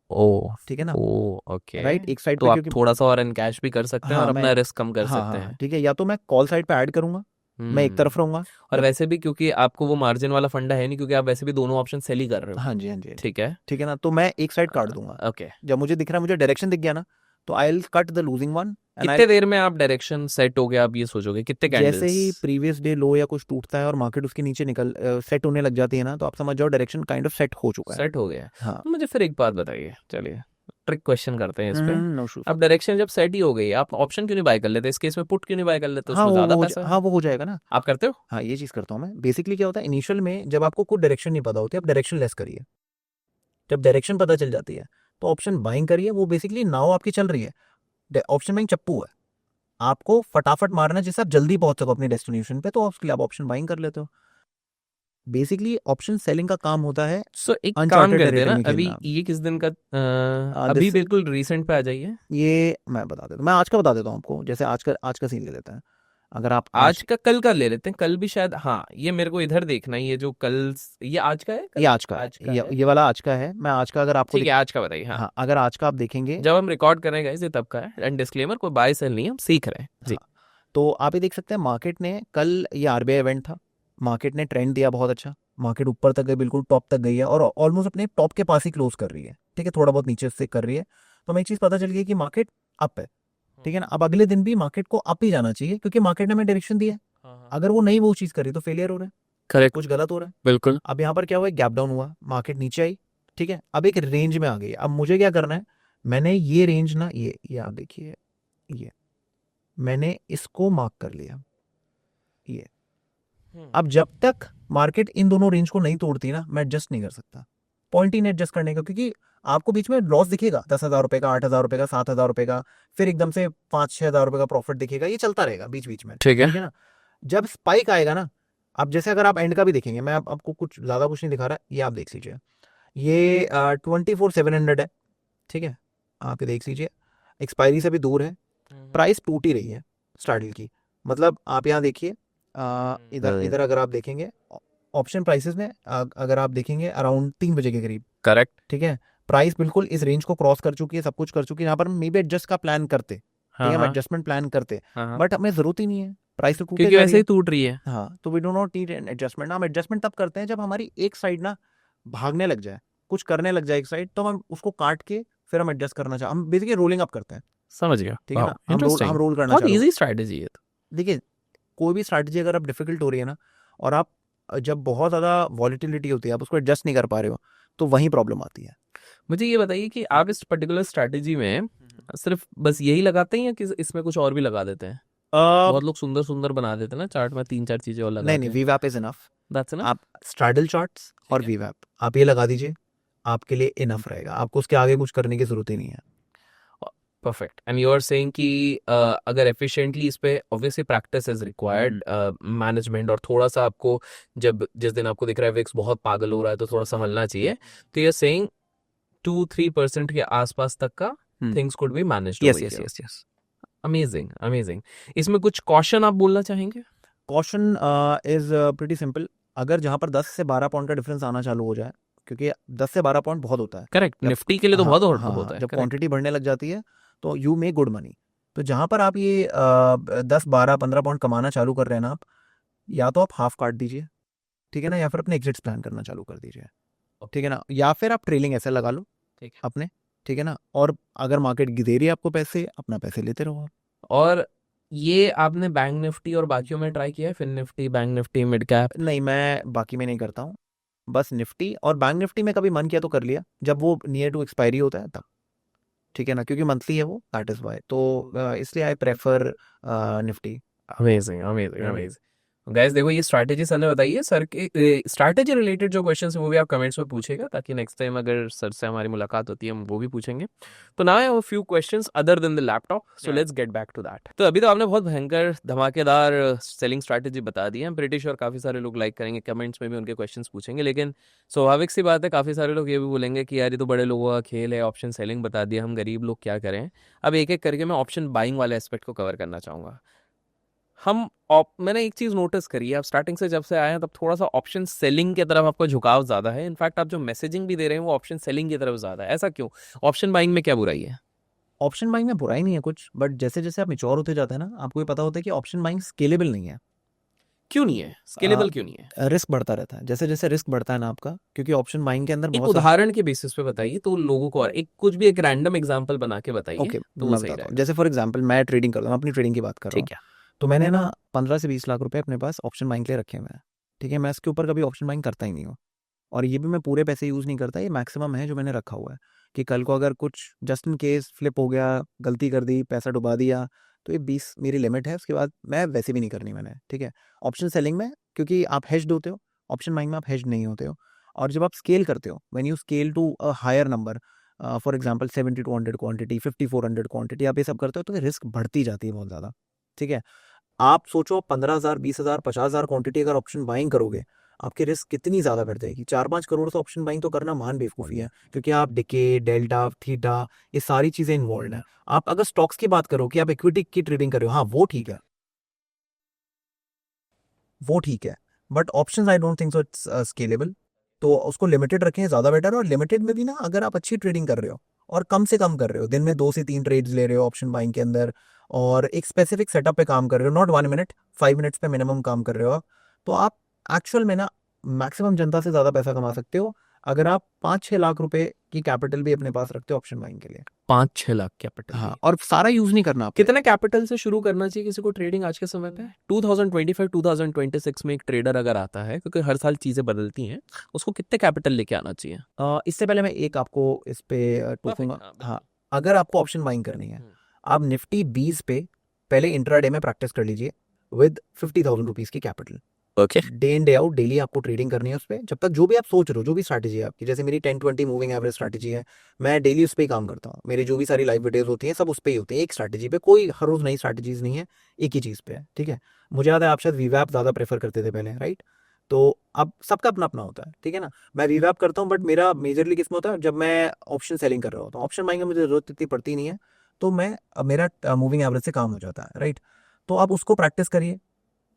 ओ ठीक है ना, ओ ओके। राइट, एक साइड तो पे, आप क्योंकि थोड़ा सा और इनकैश भी कर सकते हैं हाँ और मैं, अपना रिस्क कम कर हाँ सकते हाँ हैं। ठीक है, या तो मैं कॉल साइड पे ऐड करूंगा, मैं एक तरफ रहूंगा, और जब, वैसे भी क्योंकि आपको वो मार्जिन वाला फंडा है नहीं, क्योंकि आप वैसे भी दोनों ऑप्शन सेल ही कर रहे हो। हाँ जी हाँ जी हाँ जी, ठीक है। ठीक है ना, तो मैं एक साइड काट दूंगा, ओके। जब मुझे दिख रहा है, मुझे डायरेक्शन दिख गया ना, तो I will cut the losing one and I, कितने देर में आप डायरेक्शन सेट हो गया आप ये सोचोगे, कितने जैसे कैंडल्स? ही प्रीवियस डे लो या कुछ टूटता है और मार्केट उसके नीचे निकल सेट होने लग जाती है ना, तो आप समझ जाओ डायरेक्शन काइंड ऑफ सेट हो चुका है। सेट हो गया। हाँ, तो मुझे फिर एक बात बताइए, चलिए ट्रिक क्वेश्चन करते हैं इस पे। No shoes. अब डायरेक्शन जब सेट ही हो गई, आप ऑप्शन क्यों नहीं बाय कर लेते? इस केस में पुट क्यों नहीं बाय कर लेते? हाँ उसमें ज्यादा पैसा हाँ है। वो हो जाएगा ना। आप करते हो? हाँ ये चीज़ करता हूँ मैं। बेसिकली क्या होता है, इनिशियल में जब आपको कोई डायरेक्शन नहीं पता होती, आप डायरेक्शन लेस करिए, जब डायरेक्शन पता चल जाती है तो ऑप्शन बाइंग करिए। वो बेसिकली नाव आपकी चल रही है, ऑप्शन बाइंग चप्पू है, आपको फटाफट मारना है जिससे आप जल्दी पहुंच सको अपनी डेस्टिनेशन पे, तो उसके लिए आप ऑप्शन बाइंग कर लेते हो। बेसिकली ऑप्शन सेलिंग का काम होता है सो एक काम अनचार्टेड करते हैं टेरिटरी ना, में अभी खेलना। ये किस दिन का अभी दिस, बिल्कुल रिसेंट पे आ जाइए। ये मैं बता देता हूँ, मैं आज का बता देता हूँ आपको, जैसे आज का सीन ले लेते हैं। अगर आप आज आज, का कल का ले लेते हैं, कल भी शायद, हाँ ये मेरे को इधर देखना है, ये जो कल, ये आज का है ये कल? आज का है, आज का है। ये वाला आज का है, मैं आज का अगर आपको ठीक है, आज का बताइए। हाँ, हाँ अगर आज का आप देखेंगे, जब हम रिकॉर्ड कर रहे हैं guys, ये तब का है। एंड डिस्क्लेमर, कोई बाय सेल नहीं है, हम सीख रहे हैं जी। हाँ तो आप ये देख सकते हैं मार्केट ने कल, ये आरबीआई इवेंट था, मार्केट ने ट्रेंड दिया बहुत अच्छा, मार्केट ऊपर तक गई, बिल्कुल टॉप तक गई है और ऑलमोस्ट अपने टॉप के पास ही क्लोज कर रही है, ठीक है, थोड़ा बहुत नीचे से कर रही है। तो हमें एक चीज़ पता चल गई कि मार्केट अप है, ठीक है ना। अब अगले दिन भी मार्केट को अप ही जाना चाहिए, क्योंकि मार्केट ने हमें डायरेक्शन दिया है। अगर वो नहीं वो चीज़ करी तो फेलियर हो रहा है, करेक्ट, कुछ गलत हो रहा है। बिल्कुल। अब यहाँ पर क्या हुआ, गैप डाउन हुआ, मार्केट नीचे आई, ठीक है, अब एक रेंज में आ गई। अब मुझे क्या करना है, मैंने ये रेंज ना, ये आप देखिए, ये मैंने इसको मार्क कर लिया, ये। अब जब तक मार्केट इन दोनों रेंज को नहीं तोड़ती ना, मैं एडजस्ट नहीं कर सकता, पॉइंट ही नहीं एडजस्ट करने का, क्योंकि आपको बीच में लॉस दिखेगा, 10,000 रुपए का, 8,000 रुपए का, 7,000 रुपए का, फिर एकदम से 5-6 हज़ार रुपए का प्रॉफिट दिखेगा, ये चलता रहेगा बीच बीच में, ठीक है। ठीक है ना। जब स्पाइक आएगा ना, अब जैसे अगर आप एंड का भी देखेंगे, मैं आपको कुछ ज्यादा कुछ नहीं दिखा रहा, ये आप देख लीजिए, ये 24,700 है, ठीक है, आप ये देख लीजिए, एक्सपायरी से भी दूर है, प्राइस टूट ही रही है स्टार्डल की। मतलब आप यहाँ देखिए, इधर इधर अगर आप देखेंगे ऑप्शन प्राइसेस में, अगर आप देखेंगे अराउंड 3 बजे के करीब, करेक्ट। ठीक है, प्राइस बिल्कुल इस रेंज को क्रॉस कर चुकी है, सब कुछ कर चुकी है। यहाँ पर मे बी एडजस्ट का प्लान करते, ठीक हाँ है, हम हाँ एडजस्टमेंट प्लान करते, हाँ, बट हमें जरूरत ही नहीं है, प्राइस तो टूटे क्योंकि जा रही वैसे है। ही टूट रही है। हाँ तो we do not need an adjustment. हम एडजस्टमेंट तब करते हैं जब हमारी एक साइड ना भागने लग जाए, कुछ करने लग जाए एक साइड, तो हम उसको काट के फिर हम एडजस्ट करना चाहते, हम बेसिकली रोलिंग अप करते हैं, समझ गया, ठीक है वाओ ना, हम इंटरेस्टिंग, रोल करना बहुत चालू। इजी स्ट्रैटेजी है। देखिए कोई भी स्ट्रैटेजी अगर आप डिफिकल्ट हो रही है ना, और आप जब बहुत ज़्यादा वॉलिटिलिटी होती है, आप उसको एडजस्ट नहीं कर पा रहे हो, तो वहीं प्रॉब्लम आती है। मुझे ये बताइए कि आप इस पर्टिकुलर स्ट्रैटेजी में सिर्फ बस यही लगाते हैं या कि इसमें कुछ और भी लगा देते हैं? बहुत लोग सुंदर सुंदर बना देते हैं ना चार्ट में, 3-4 चीजें और लगा नहीं नहीं, वीवैप इज इनफ। दैट्स ना। आप स्ट्रैडल चार्ट्स और है। वीवैप आप ये लगा दीजिए, आपके लिए इनफ रहेगा, आपको उसके आगे कुछ करने की जरूरत ही नहीं है। Perfect. And you are saying कि अगर एफिशिएंटली इस पे obviously practice is required, management, और थोड़ा सा आपको जब जिस दिन आपको दिख रहा है विक्स बहुत पागल हो रहा है तो थोड़ा संभलना चाहिए, तो यू आर सेइंग 2-3% के आसपास तक का things could be managed yes over yes here. Yes yes. Amazing amazing. इसमें कुछ कॉशन आप बोलना चाहेंगे? कॉशन इज प्रीटी सिंपल, अगर जहाँ पर 10 से 12 पॉइंट का डिफरेंस आना चालू हो जाए, क्योंकि 10 से 12 पॉइंट बहुत होता है, करेक्ट, जब निफ्टी के लिए तो हाँ बहुत हाँ होता हाँ, है। जब करेक्ट। क्वांटिटी बढ़ने लग जाती है तो यू मेक गुड मनी। तो जहाँ पर आप ये 10-12-15 पॉइंट कमाना चालू कर रहे हैं ना आप, या तो आप हाफ काट दीजिए, ठीक है ना, या फिर अपने एग्जिट्स प्लान करना चालू कर दीजिए, ठीक है ना, या फिर आप ट्रेलिंग ऐसे लगा लो ठीक है। अपने, ठीक है ना, और अगर मार्केट दे रही है आपको पैसे, अपना पैसे लेते रहो आप। और ये आपने बैंक निफ्टी और बाकियों में ट्राई किया है? फिर Nifty, bank Nifty, mid cap? नहीं मैं बाकी में नहीं करता हूँ, बस निफ्टी और बैंक निफ्टी में कभी मन किया तो कर लिया, जब वो नियर टू एक्सपायरी होता है तब, ठीक है ना, क्योंकि मंथली है वो, दैट इज वाई, तो इसलिए I prefer Nifty. Amazing amazing amazing. Guys देखो, ये स्ट्रैटेजी सर ने बताई है। सर के स्ट्रैटेजी रिलेटेड जो क्वेश्चंस है वो भी आप कमेंट्स में पूछेगा, ताकि नेक्स्ट टाइम अगर सर से हमारी मुलाकात होती है हम वो भी पूछेंगे। तो now I have a few questions other than the laptop, so let's get back to that. तो अभी तो आपने बहुत भयंकर धमाकेदार सेलिंग स्ट्रैटेजी बता दी है, ब्रिटिश, और काफी सारे लोग लाइक करेंगे, कमेंट्स में भी उनके क्वेश्चंस पूछेंगे। लेकिन स्वाभाविक सी बात है, काफी सारे लोग ये भी बोलेंगे कि यार ये तो बड़े लोगों का खेल है, ऑप्शन सेलिंग बता दिया, हम गरीब लोग क्या करें। अब एक एक करके मैं ऑप्शन बाइंग वाले एस्पेक्ट को कवर करना चाहूंगा। मैंने एक चीज नोटिस करी है, आप स्टार्टिंग से जब से आए हैं तब थोड़ा सा ऑप्शन सेलिंग की तरफ आपका झुकाव ज्यादा है। इनफैक्ट आप जो मैसेजिंग भी दे रहे हैं वो ऑप्शन सेलिंग की तरफ ज्यादा है, ऐसा क्यों? ऑप्शन बाइंग में क्या बुराई है? ऑप्शन बाइंग में बुराई नहीं है कुछ, बट जैसे जैसे आप मेच्योर होते जाते हैं ना, आपको ये पता होता है कि ऑप्शन बाइंग स्केलेबल नहीं है। क्यों नहीं है स्केलेबल, क्यों नहीं है? रिस्क बढ़ता रहता है जैसे जैसे रिस्क बढ़ता है ना आपका, क्योंकि ऑप्शन बाइंग के अंदर एक बहुत सारे। उदाहरण के बेसिस पे बताइए तो लोगों को, और एक कुछ भी एक रैंडम एग्जांपल बना के बताइए ओके, तो वो मैं सही बताता हूँ। रहेगा। जैसे फॉर एग्जांपल मैं ट्रेडिंग करता हूँ, अपनी ट्रेडिंग की बात कर रहा हूँ। ठीक है। तो मैंने ना 15 से 20 लाख रुपए अपने पास ऑप्शन बाइंग के लिए रखे हुए हैं। ठीक है, मैं इसके ऊपर कभी ऑप्शन बाइंग करता ही नहीं हूँ, और ये भी मैं पूरे पैसे यूज़ नहीं करता। ये मैक्सिमम है जो मैंने रखा हुआ है, कि कल को अगर कुछ जस्ट इन केस फ्लिप हो गया, गलती कर दी, पैसा डुबा दिया, तो ये 20 मेरी लिमिट है। उसके बाद मैं वैसे भी नहीं करनी मैंने। ठीक है, ऑप्शन सेलिंग में क्योंकि आप हेज्ड होते हो, ऑप्शन बाइंग में आप हेज्ड नहीं होते हो। और जब आप स्केल करते हो, when you scale to a higher number, for example 70-200 quantity, 50-400 quantity, आप ये सब करते हो तो रिस्क बढ़ती जाती है बहुत ज़्यादा। ठीक है, आप सोचो 15,000, 20,000, 50,000 क्वांटिटी अगर ऑप्शन बाइंग करोगे, आपकी रिस्क कितनी ज़्यादा बढ़ जाएगी। 4-5 करोड़ से ऑप्शन बाइंग तो करना महान बेवकूफ़ी है, क्योंकि आप डिके, डेल्टा, थीटा, ये सारी चीज़ें इन्वॉल्व हैं। आप अगर स्टॉक्स की बात करो कि आप इक्विटी की ट्रेडिंग कर रहे हो, हाँ वो ठीक है, वो ठीक है, but options I don't think so it's scalable. तो उसको लिमिटेड रखें ज़्यादा बेटर है। और लिमिटेड में भी ना, अगर आप अच्छी ट्रेडिंग कर रहे हो और कम से कम कर रहे हो, दिन में 2 से 3 ट्रेड्स ले रहे हो ऑप्शन बाइंग के अंदर, और एक स्पेसिफिक सेटअप पे काम कर रहे हो, नॉट 1 मिनट, 5 मिनट्स पे मिनिमम काम कर रहे हो आप, तो आप एक्चुअल में ना मैक्सिमम जनता से ज़्यादा पैसा कमा सकते हो, अगर आप 5-6 लाख रुपए की कैपिटल भी अपने पास रखते हो ऑप्शन बाइंग के लिए। 5-6 लाख कैपिटल हाँ, भी? और सारा यूज़ नहीं करना आपको। कितने कैपिटल से शुरू करना चाहिए किसी को ट्रेडिंग आज के समय पे? 2025-2026 में एक ट्रेडर अगर आता है, क्योंकि हर साल चीजें बदलती हैं, उसको कितने कैपिटल लेके आना चाहिए? इससे पहले मैं एक आपको इस पे टोकूंगा। हाँ, हाँ, बिल्कुल। अगर आपको ऑप्शन बाइंग करनी है, हम्म। आप निफ्टी 20 पे पहले इंट्राडे में प्रैक्टिस कर लीजिए विद 50,000 रुपीज़ की capital. Okay. Day in day out daily आपको ट्रेडिंग करनी है उस पर, जब तक जो भी आप सोच रहे हो, जो भी स्ट्रैटेजी है आपकी, जैसे मेरी 10-20 मूविंग एवरेज स्ट्रैटेजी है, मैं डेली उस पर ही काम करता हूँ। मेरी जो भी सारी लाइव वीडियोस होती हैं सब उस पर ही होती हैं, एक स्ट्रैटेजी पे, कोई हर रोज़ नई स्ट्रैटेजीज नहीं है, एक ही चीज़ पे है। ठीक है, मुझे याद है आप शायद वीवैप ज़्यादा प्रेफर करते थे पहले, राइट? तो अब सबका अपना अपना होता है, ठीक है ना। मैं वीवैप करता हूँ, बट मेरा मेजरली किस में होता है, जब मैं ऑप्शन सेलिंग कर रहा होता हूँ। ऑप्शन बाइंग में मुझे जरूरत इतनी पड़ती नहीं है, तो मैं मेरा मूविंग एवरेज से काम हो जाता है, राइट? तो आप उसको प्रैक्टिस करिए,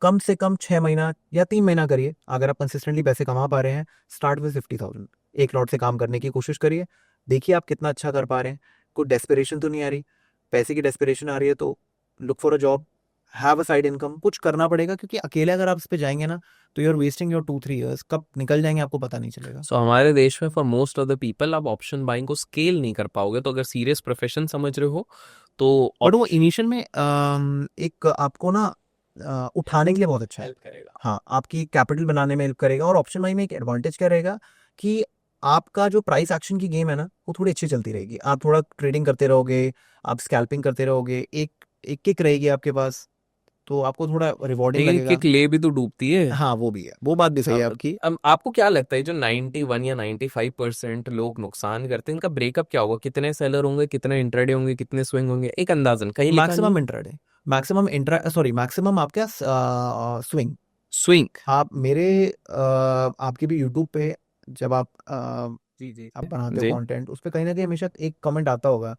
कम से कम 6 महीना या 3 महीना करिए। अगर आप कंसिस्टेंटली पैसे कमा पा रहे हैं, स्टार्ट विद 50,000, एक लॉट से काम करने की कोशिश करिए, देखिए आप कितना अच्छा कर पा रहे हैं। कोई डेस्पिरेशन तो नहीं आ रही, पैसे की डेस्पिरेशन आ रही है तो look for a job, have a side income, कुछ करना पड़ेगा, क्योंकि अकेले अगर आप इस पे जाएंगे ना, तो you are wasting your 2-3 years, कब निकल जाएंगे आपको पता नहीं चलेगा। सो हमारे देश में for most of the people आप ऑप्शन बाइंग को स्केल नहीं कर पाओगे, तो अगर सीरियस प्रोफेशन समझ रहे हो तो बट वो इनिशियल में एक आपको ना उठाने के लिए बहुत अच्छा है। हेल्प करेगा। हाँ, आपकी कैपिटल बनाने में हेल्प करेगा। और ऑप्शन बाई में एक एडवांटेज क्या रहेगा कि आपका जो प्राइस एक्शन की गेम है ना, वो थोड़ी अच्छी चलती रहेगी। आप थोड़ा ट्रेडिंग करते रहोगे, आप स्कैल्पिंग करते रहोगे, एक एक किक रहेगी आपके पास, तो आपको थोड़ा रिवॉर्डिंग लेकिन लगेगा। किक ले भी तो डूबती है। हाँ, वो भी है, वो बात भी सही है अब आपकी। अब आपको क्या लगता है जो 91 या 95% लोग नुकसान करते हैं, इनका ब्रेकअप क्या होगा? कितने सेलर होंगे, कितने इंट्राडे होंगे, कितने स्विंग होंगे? एक अंदाजन कहीं लिखा नहीं मैक्सिमम है। इंट्राडे, मैक्सिमम आपका स्विंग। स्विंग। आप मेरे आपके भी यूट्यूब पे जब आप जी जी आप बनाते हो जी। कंटेंट, उस पे कहीं ना कहीं हमेशा एक कमेंट आता होगा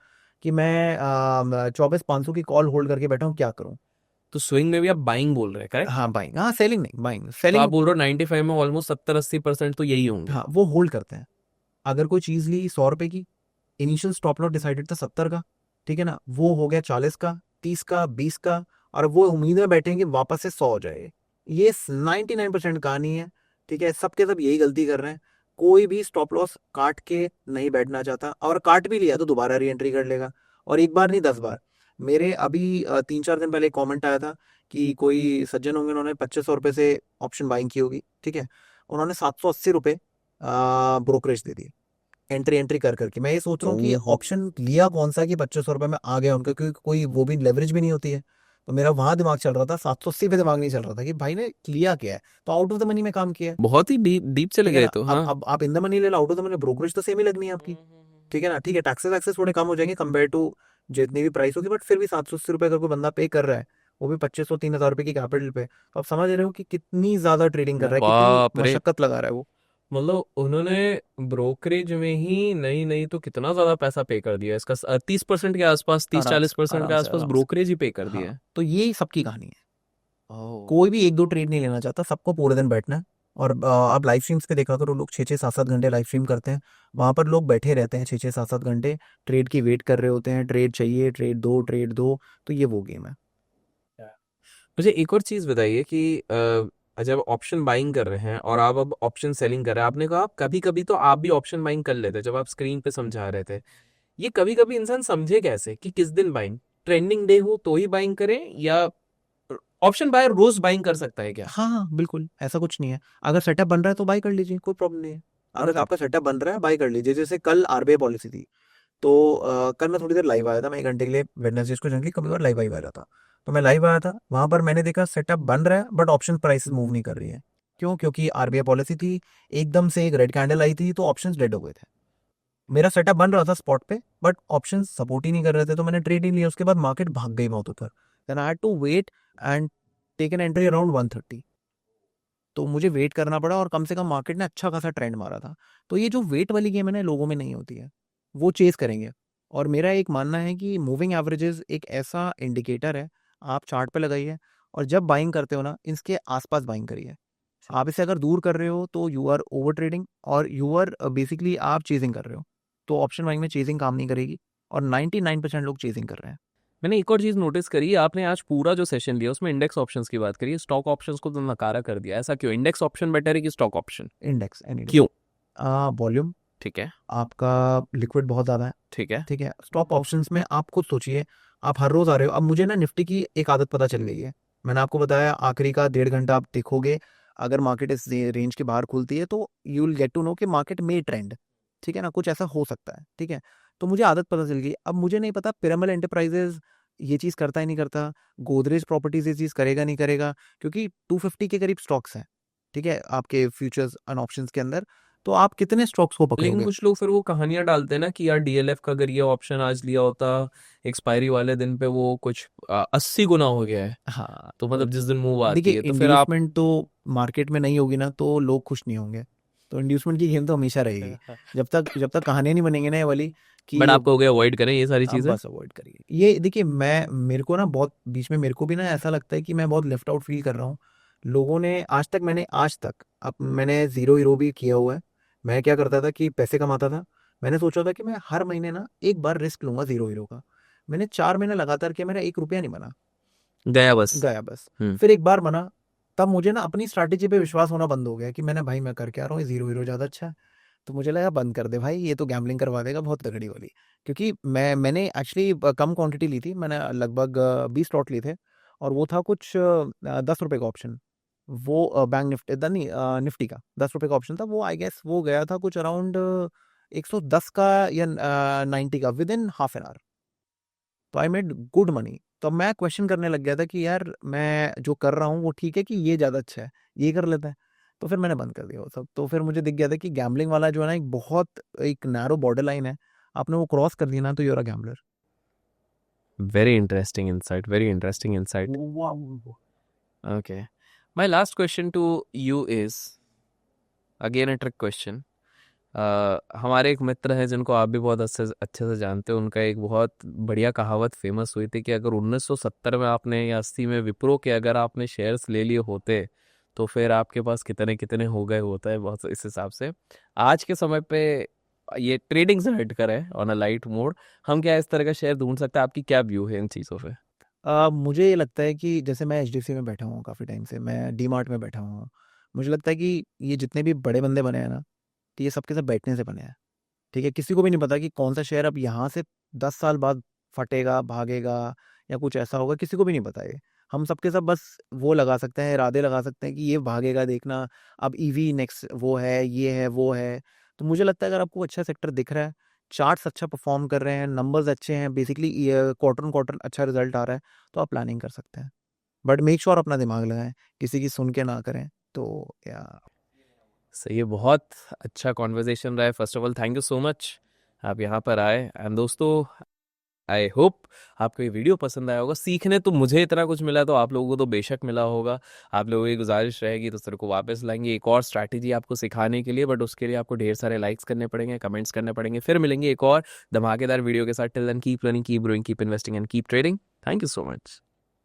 कि मैं 24-500 की कॉल होल्ड करके बैठा हूँ, क्या करूँ। तो स्विंग में भी आप बाइंग बोल रहे हैं, करेक्ट? हाँ, बाइंग, हाँ, सेलिंग नहीं, बाइंग, तो आप सेलिंग। बोल रहे हो 95 में ऑलमोस्ट 70-80% तो यही होंगे। हाँ, वो होल्ड करते हैं। अगर कोई चीज़ ली 100 रुपए की, इनिशियल स्टॉप लॉस डिसाइडेड था 70 का, ठीक है ना, वो हो गया 40 का, 30 का, 20 का, और वो उम्मीद में बैठे हैं कि वापस से 100 हो जाए। ये 99% कहानी है। ठीक है, सबके सब यही गलती कर रहे हैं। कोई भी स्टॉप लॉस काट के नहीं बैठना चाहता, और काट भी लिया तो दोबारा री एंट्री कर लेगा, और एक बार नहीं 10 बार। मेरे अभी 3-4 दिन पहले कमेंट आया था कि कोई सज्जन होंगे, उन्होंने 2500 रुपये से ऑप्शन बाइंग की होगी, ठीक है, उन्होंने 780 रुपये ब्रोकरेज दे दिए, एंट्री एंट्री कर करके। मैं ये सोच रहा हूँ कि ओहो। ऑप्शन लिया कौन सा कि 2500 रुपये में आ गया उनका, क्योंकि कोई वो भी लेवरेज भी नहीं होती है। तो मेरा वहां दिमाग चल रहा था, 780 पे दिमाग नहीं चल रहा था कि भाई ने लिया क्या है, तो आउट ऑफ द मनी में काम किया है। बहुत ही डीप डीप चले ठीक है गए ना, तो, अब हाँ। अब आप इन द मनी ले लो, out of the money, brokerage तो सेम ही लगनी है आपकी। ठीक है ना, ठीक है, टैक्सेस वैक्सेस थोड़े कम हो जाएंगे कंपेयर टू जितनी भी प्राइस होगी, बट फिर भी 780 रुपये अगर कोई बंदा पे कर रहा है, वो भी 2500-3000 रुपये की कैपिटल पे, तो आप समझ रहे हो कि कितनी ज्यादा ट्रेडिंग कर रहा है, कितनी बाप रे। मशक्कत लगा रहा है वो। मतलब उन्होंने ब्रोकरेज में ही नहीं नहीं तो कितना ज्यादा पैसा पे कर दिया इसका, 30% के आसपास, तीस आराम चालीस से, परसेंट के आराम से, आसपास आराम से। ब्रोकरेज ही पे कर दिया हाँ, है। तो ये सबकी कहानी है। ओह कोई भी एक दो ट्रेड नहीं लेना चाहता, सबको पूरे दिन बैठना है। और आप लाइव स्ट्रीम्स पे देखा करो, लोग 6-6 7-7 घंटे लाइव स्ट्रीम करते हैं। वहां पर लोग बैठे रहते हैं 6-6 7-7 घंटे, ट्रेड की वेट कर रहे होते हैं, ट्रेड चाहिए, ट्रेड दो, ट्रेड दो। तो ये वो गेम है। मुझे एक और चीज बताइए कि जब ऑप्शन बाइंग कर रहे हैं और आप अब ऑप्शन सेलिंग कर रहे हैं, आपने कहा कभी कभी तो आप भी ऑप्शन बाइंग कर लेते जब आप स्क्रीन पे समझा रहे थे। ये कभी कभी इंसान समझे कैसे कि किस दिन बाइंग, ट्रेंडिंग डे हो तो ही बाइंग करें, या ऑप्शन बायर रोज बाइंग कर सकता है क्या? हाँ हाँ बिल्कुल, ऐसा कुछ नहीं है। अगर सेटअप बन रहा है तो बाई कर लीजिए, कोई प्रॉब्लम नहीं है। अगर Okay. आपका सेटअप बन रहा है बाई कर लीजिए। जैसे कल आरबीआई पॉलिसी थी, तो कल मैं थोड़ी देर लाइव आया था, मैं 1 घंटे के लिए वेडनेसडे को जनरली कभी बार लाइव आ रहा था। तो मैं लाइव आया था, वहां पर मैंने देखा सेटअप बन रहा है बट ऑप्शन प्राइसेस मूव नहीं कर रही है। क्यों? क्योंकि आरबीआई पॉलिसी थी, एकदम से एक रेड कैंडल आई थी तो ऑप्शंस डेड हो गए थे। मेरा सेटअप बन रहा था स्पॉट पे, बट ऑप्शन सपोर्ट ही नहीं कर रहे थे, तो मैंने ट्रेड ही लिया। उसके बाद मार्केट भाग गई बहुत ऊपर, then I had to wait and take an entry around 130। तो मुझे वेट करना पड़ा, और कम से कम मार्केट ने अच्छा खासा ट्रेंड मारा था। तो ये जो वेट वाली गेम है ना, लोगों में नहीं होती है, वो चेस करेंगे। और मेरा एक मानना है कि मूविंग एवरेजेस एक ऐसा इंडिकेटर है, आप चार्ट पे लगाइए, और जब बाइंग करते हो ना, इसके आसपास बाइंग करिए। आप इसे अगर दूर कर रहे हो तो यू आर ओवर ट्रेडिंग, और यू आर बेसिकली आप चेजिंग कर रहे हो। तो ऑप्शन बाइंग में चेजिंग काम नहीं करेगी, और 99% लोग चेजिंग कर रहे हैं। मैंने एक और चीज नोटिस करी, आपने आज पूरा जो सेशन लिया उसमें इंडेक्स ऑप्शंस की बात करी, स्टॉक ऑप्शंस को तो नकारा कर दिया। ऐसा क्यों? इंडेक्स ऑप्शन बेटर है कि stock option? Index any day. क्यों? वॉल्यूम, ठीक है। आपका लिक्विड बहुत ज़्यादा है। ठीक है। ठीक है, स्टॉक ऑप्शंस में आप खुद सोचिए, आप हर रोज आ रहे हो। अब मुझे ना निफ्टी की एक आदत पता चल गई है। मैंने आपको बताया, आखिरी का 1.5 घंटा आप देखोगे, अगर मार्केट इस रेंज के बाहर खुलती है तो you will get to know कि मार्केट में ट्रेंड, ठीक है ना, कुछ ऐसा हो सकता है। ठीक है, तो मुझे आदत पता चल गई। अब मुझे नहीं पता पिरामल एंटरप्राइजेज ये चीज़ करता ही नहीं करता, गोदरेज प्रॉपर्टीज ये चीज़ करेगा नहीं करेगा, क्योंकि 250 के करीब स्टॉक्स हैं, ठीक है, आपके फ्यूचर्स एंड ऑप्शंस के अंदर। तो आप कितने स्टॉक्स को लेकिन पकड़ोगे? कुछ लोग फिर वो कहानियां डालते हैं ना कि यार डीएलएफ का अगर ये ऑप्शन आज लिया होता एक्सपायरी वाले दिन पे वो कुछ 80 गुना हो गया है। हाँ, तो मतलब जिस दिन मूव देखिए, आती है तो फिर आप इंड्यूसमेंट तो मार्केट में नहीं होगी ना, तो लोग खुश नहीं होंगे। तो इंड्यूसमेंट की गेम तो हमेशा रहेगी, जब तक कहानियां नहीं बनेंगी ना ये वाली कि बट आपको हो गया अवॉइड करें ये सारी आप चीजें। बस अवॉइड करिए ये। देखिए, मैं मेरे को ना बहुत बीच में मेरे को भी ना ऐसा लगता है कि मैं बहुत लेफ्ट आउट फील कर रहा हूँ। लोगों ने आज तक अब मैंने जीरो हीरो भी किया हुआ है। मैं क्या करता था कि पैसे कमाता था, मैंने सोचा था कि मैं हर महीने ना एक बार रिस्क लूंगा जीरो हीरो का। मैंने 4 महीने लगातार किया, मेरा 1 रुपया नहीं बना, गया बस। गया बस। हम्म। फिर एक बार बना, तब मुझे ना अपनी स्ट्रैटेजी पे विश्वास होना बंद हो गया कि मैंने भाई मैं करके आ रहा हूँ, जीरो हीरो ज़्यादा अच्छा है। तो मुझे लगा बंद कर दे भाई, ये तो गैम्बलिंग करवा देगा बहुत तगड़ी वाली। क्योंकि मैंने एक्चुअली कम क्वांटिटी ली थी, मैंने लगभग 20 लॉट लिए थे, और वो था कुछ 10 रुपये का ऑप्शन। वो बैंक निफ्टी नहीं, निफ्टी का 10 रुपये का ऑप्शन था। वो आई गेस वो गया था कुछ अराउंड 110 का या 90 का with in half an hour. तो आई मेड गुड मनी। तो मैं क्वेश्चन करने लग गया था कि यार मैं जो कर रहा हूँ वो ठीक है कि ये ज़्यादा अच्छा है, ये कर लेता है। तो फिर मैंने बंद कर दिया वो सब। तो फिर मुझे दिख गया था कि गैम्बलिंग वाला जो है ना, एक बहुत एक नैरो बॉर्डर लाइन है, आपने वो क्रॉस कर दिया ना तो you're a gambler. Very interesting insight, very interesting insight. Okay, my last question to you is again a trick question. हमारे एक मित्र हैं जिनको आप भी बहुत अच्छे से जानते हो, उनका एक बहुत बढ़िया कहावत फेमस हुई थी कि अगर 1970 में आपने या 80 में विप्रो के अगर आपने शेयर्स ले लिए होते तो फिर आपके पास कितने कितने हो गए होता है। बहुत इस हिसाब से आज के समय पे ये ट्रेडिंग से हटकर है ऑन अ लाइट मोड, हम क्या इस तरह का शेयर ढूंढ सकते हैं? आपकी क्या व्यू है इन चीज़ों पे? मुझे ये लगता है कि जैसे मैं एचडीएफसी में बैठा हूँ काफ़ी टाइम से, मैं डी मार्ट में बैठा हूँ, मुझे लगता है कि ये जितने भी बड़े बंदे बने हैं ना, तो ये सबके सब बैठने से बने हैं। ठीक है, किसी को भी नहीं पता कि कौन सा शेयर अब यहाँ से 10 साल बाद फटेगा, भागेगा, या कुछ ऐसा होगा, किसी को भी नहीं पता ये। हम सबके सब बस वो लगा सकते हैं, इरादे लगा सकते हैं कि ये भागेगा देखना, अब ईवी नेक्स्ट वो है, ये है, वो है। तो मुझे लगता है अगर आपको अच्छा सेक्टर दिख रहा है, चार्ट्स अच्छा परफॉर्म कर रहे हैं, नंबर्स अच्छे हैं, बेसिकली क्वार्टर ऑन क्वार्टर अच्छा रिजल्ट आ रहा है, तो आप प्लानिंग कर सकते हैं। बट मेक श्योर अपना दिमाग लगाएं, किसी की सुन के ना करें। तो या सही है, बहुत अच्छा कॉन्वर्जेशन रहा है। First of all thank you so much आप यहाँ पर आए। एंड दोस्तों, आई होप आपको ये वीडियो पसंद आया होगा। सीखने तो मुझे इतना कुछ मिला तो आप लोगों को तो बेशक मिला होगा। आप लोगों की गुजारिश रहेगी तो सर को वापस लाएंगे एक और स्ट्रैटेजी आपको सिखाने के लिए, बट उसके लिए आपको ढेर सारे लाइक्स करने पड़ेंगे, कमेंट्स करने पड़ेंगे। फिर मिलेंगे एक और धमाकेदार वीडियो के साथ। Till then keep learning, keep growing, keep investing and keep trading. Thank you so much.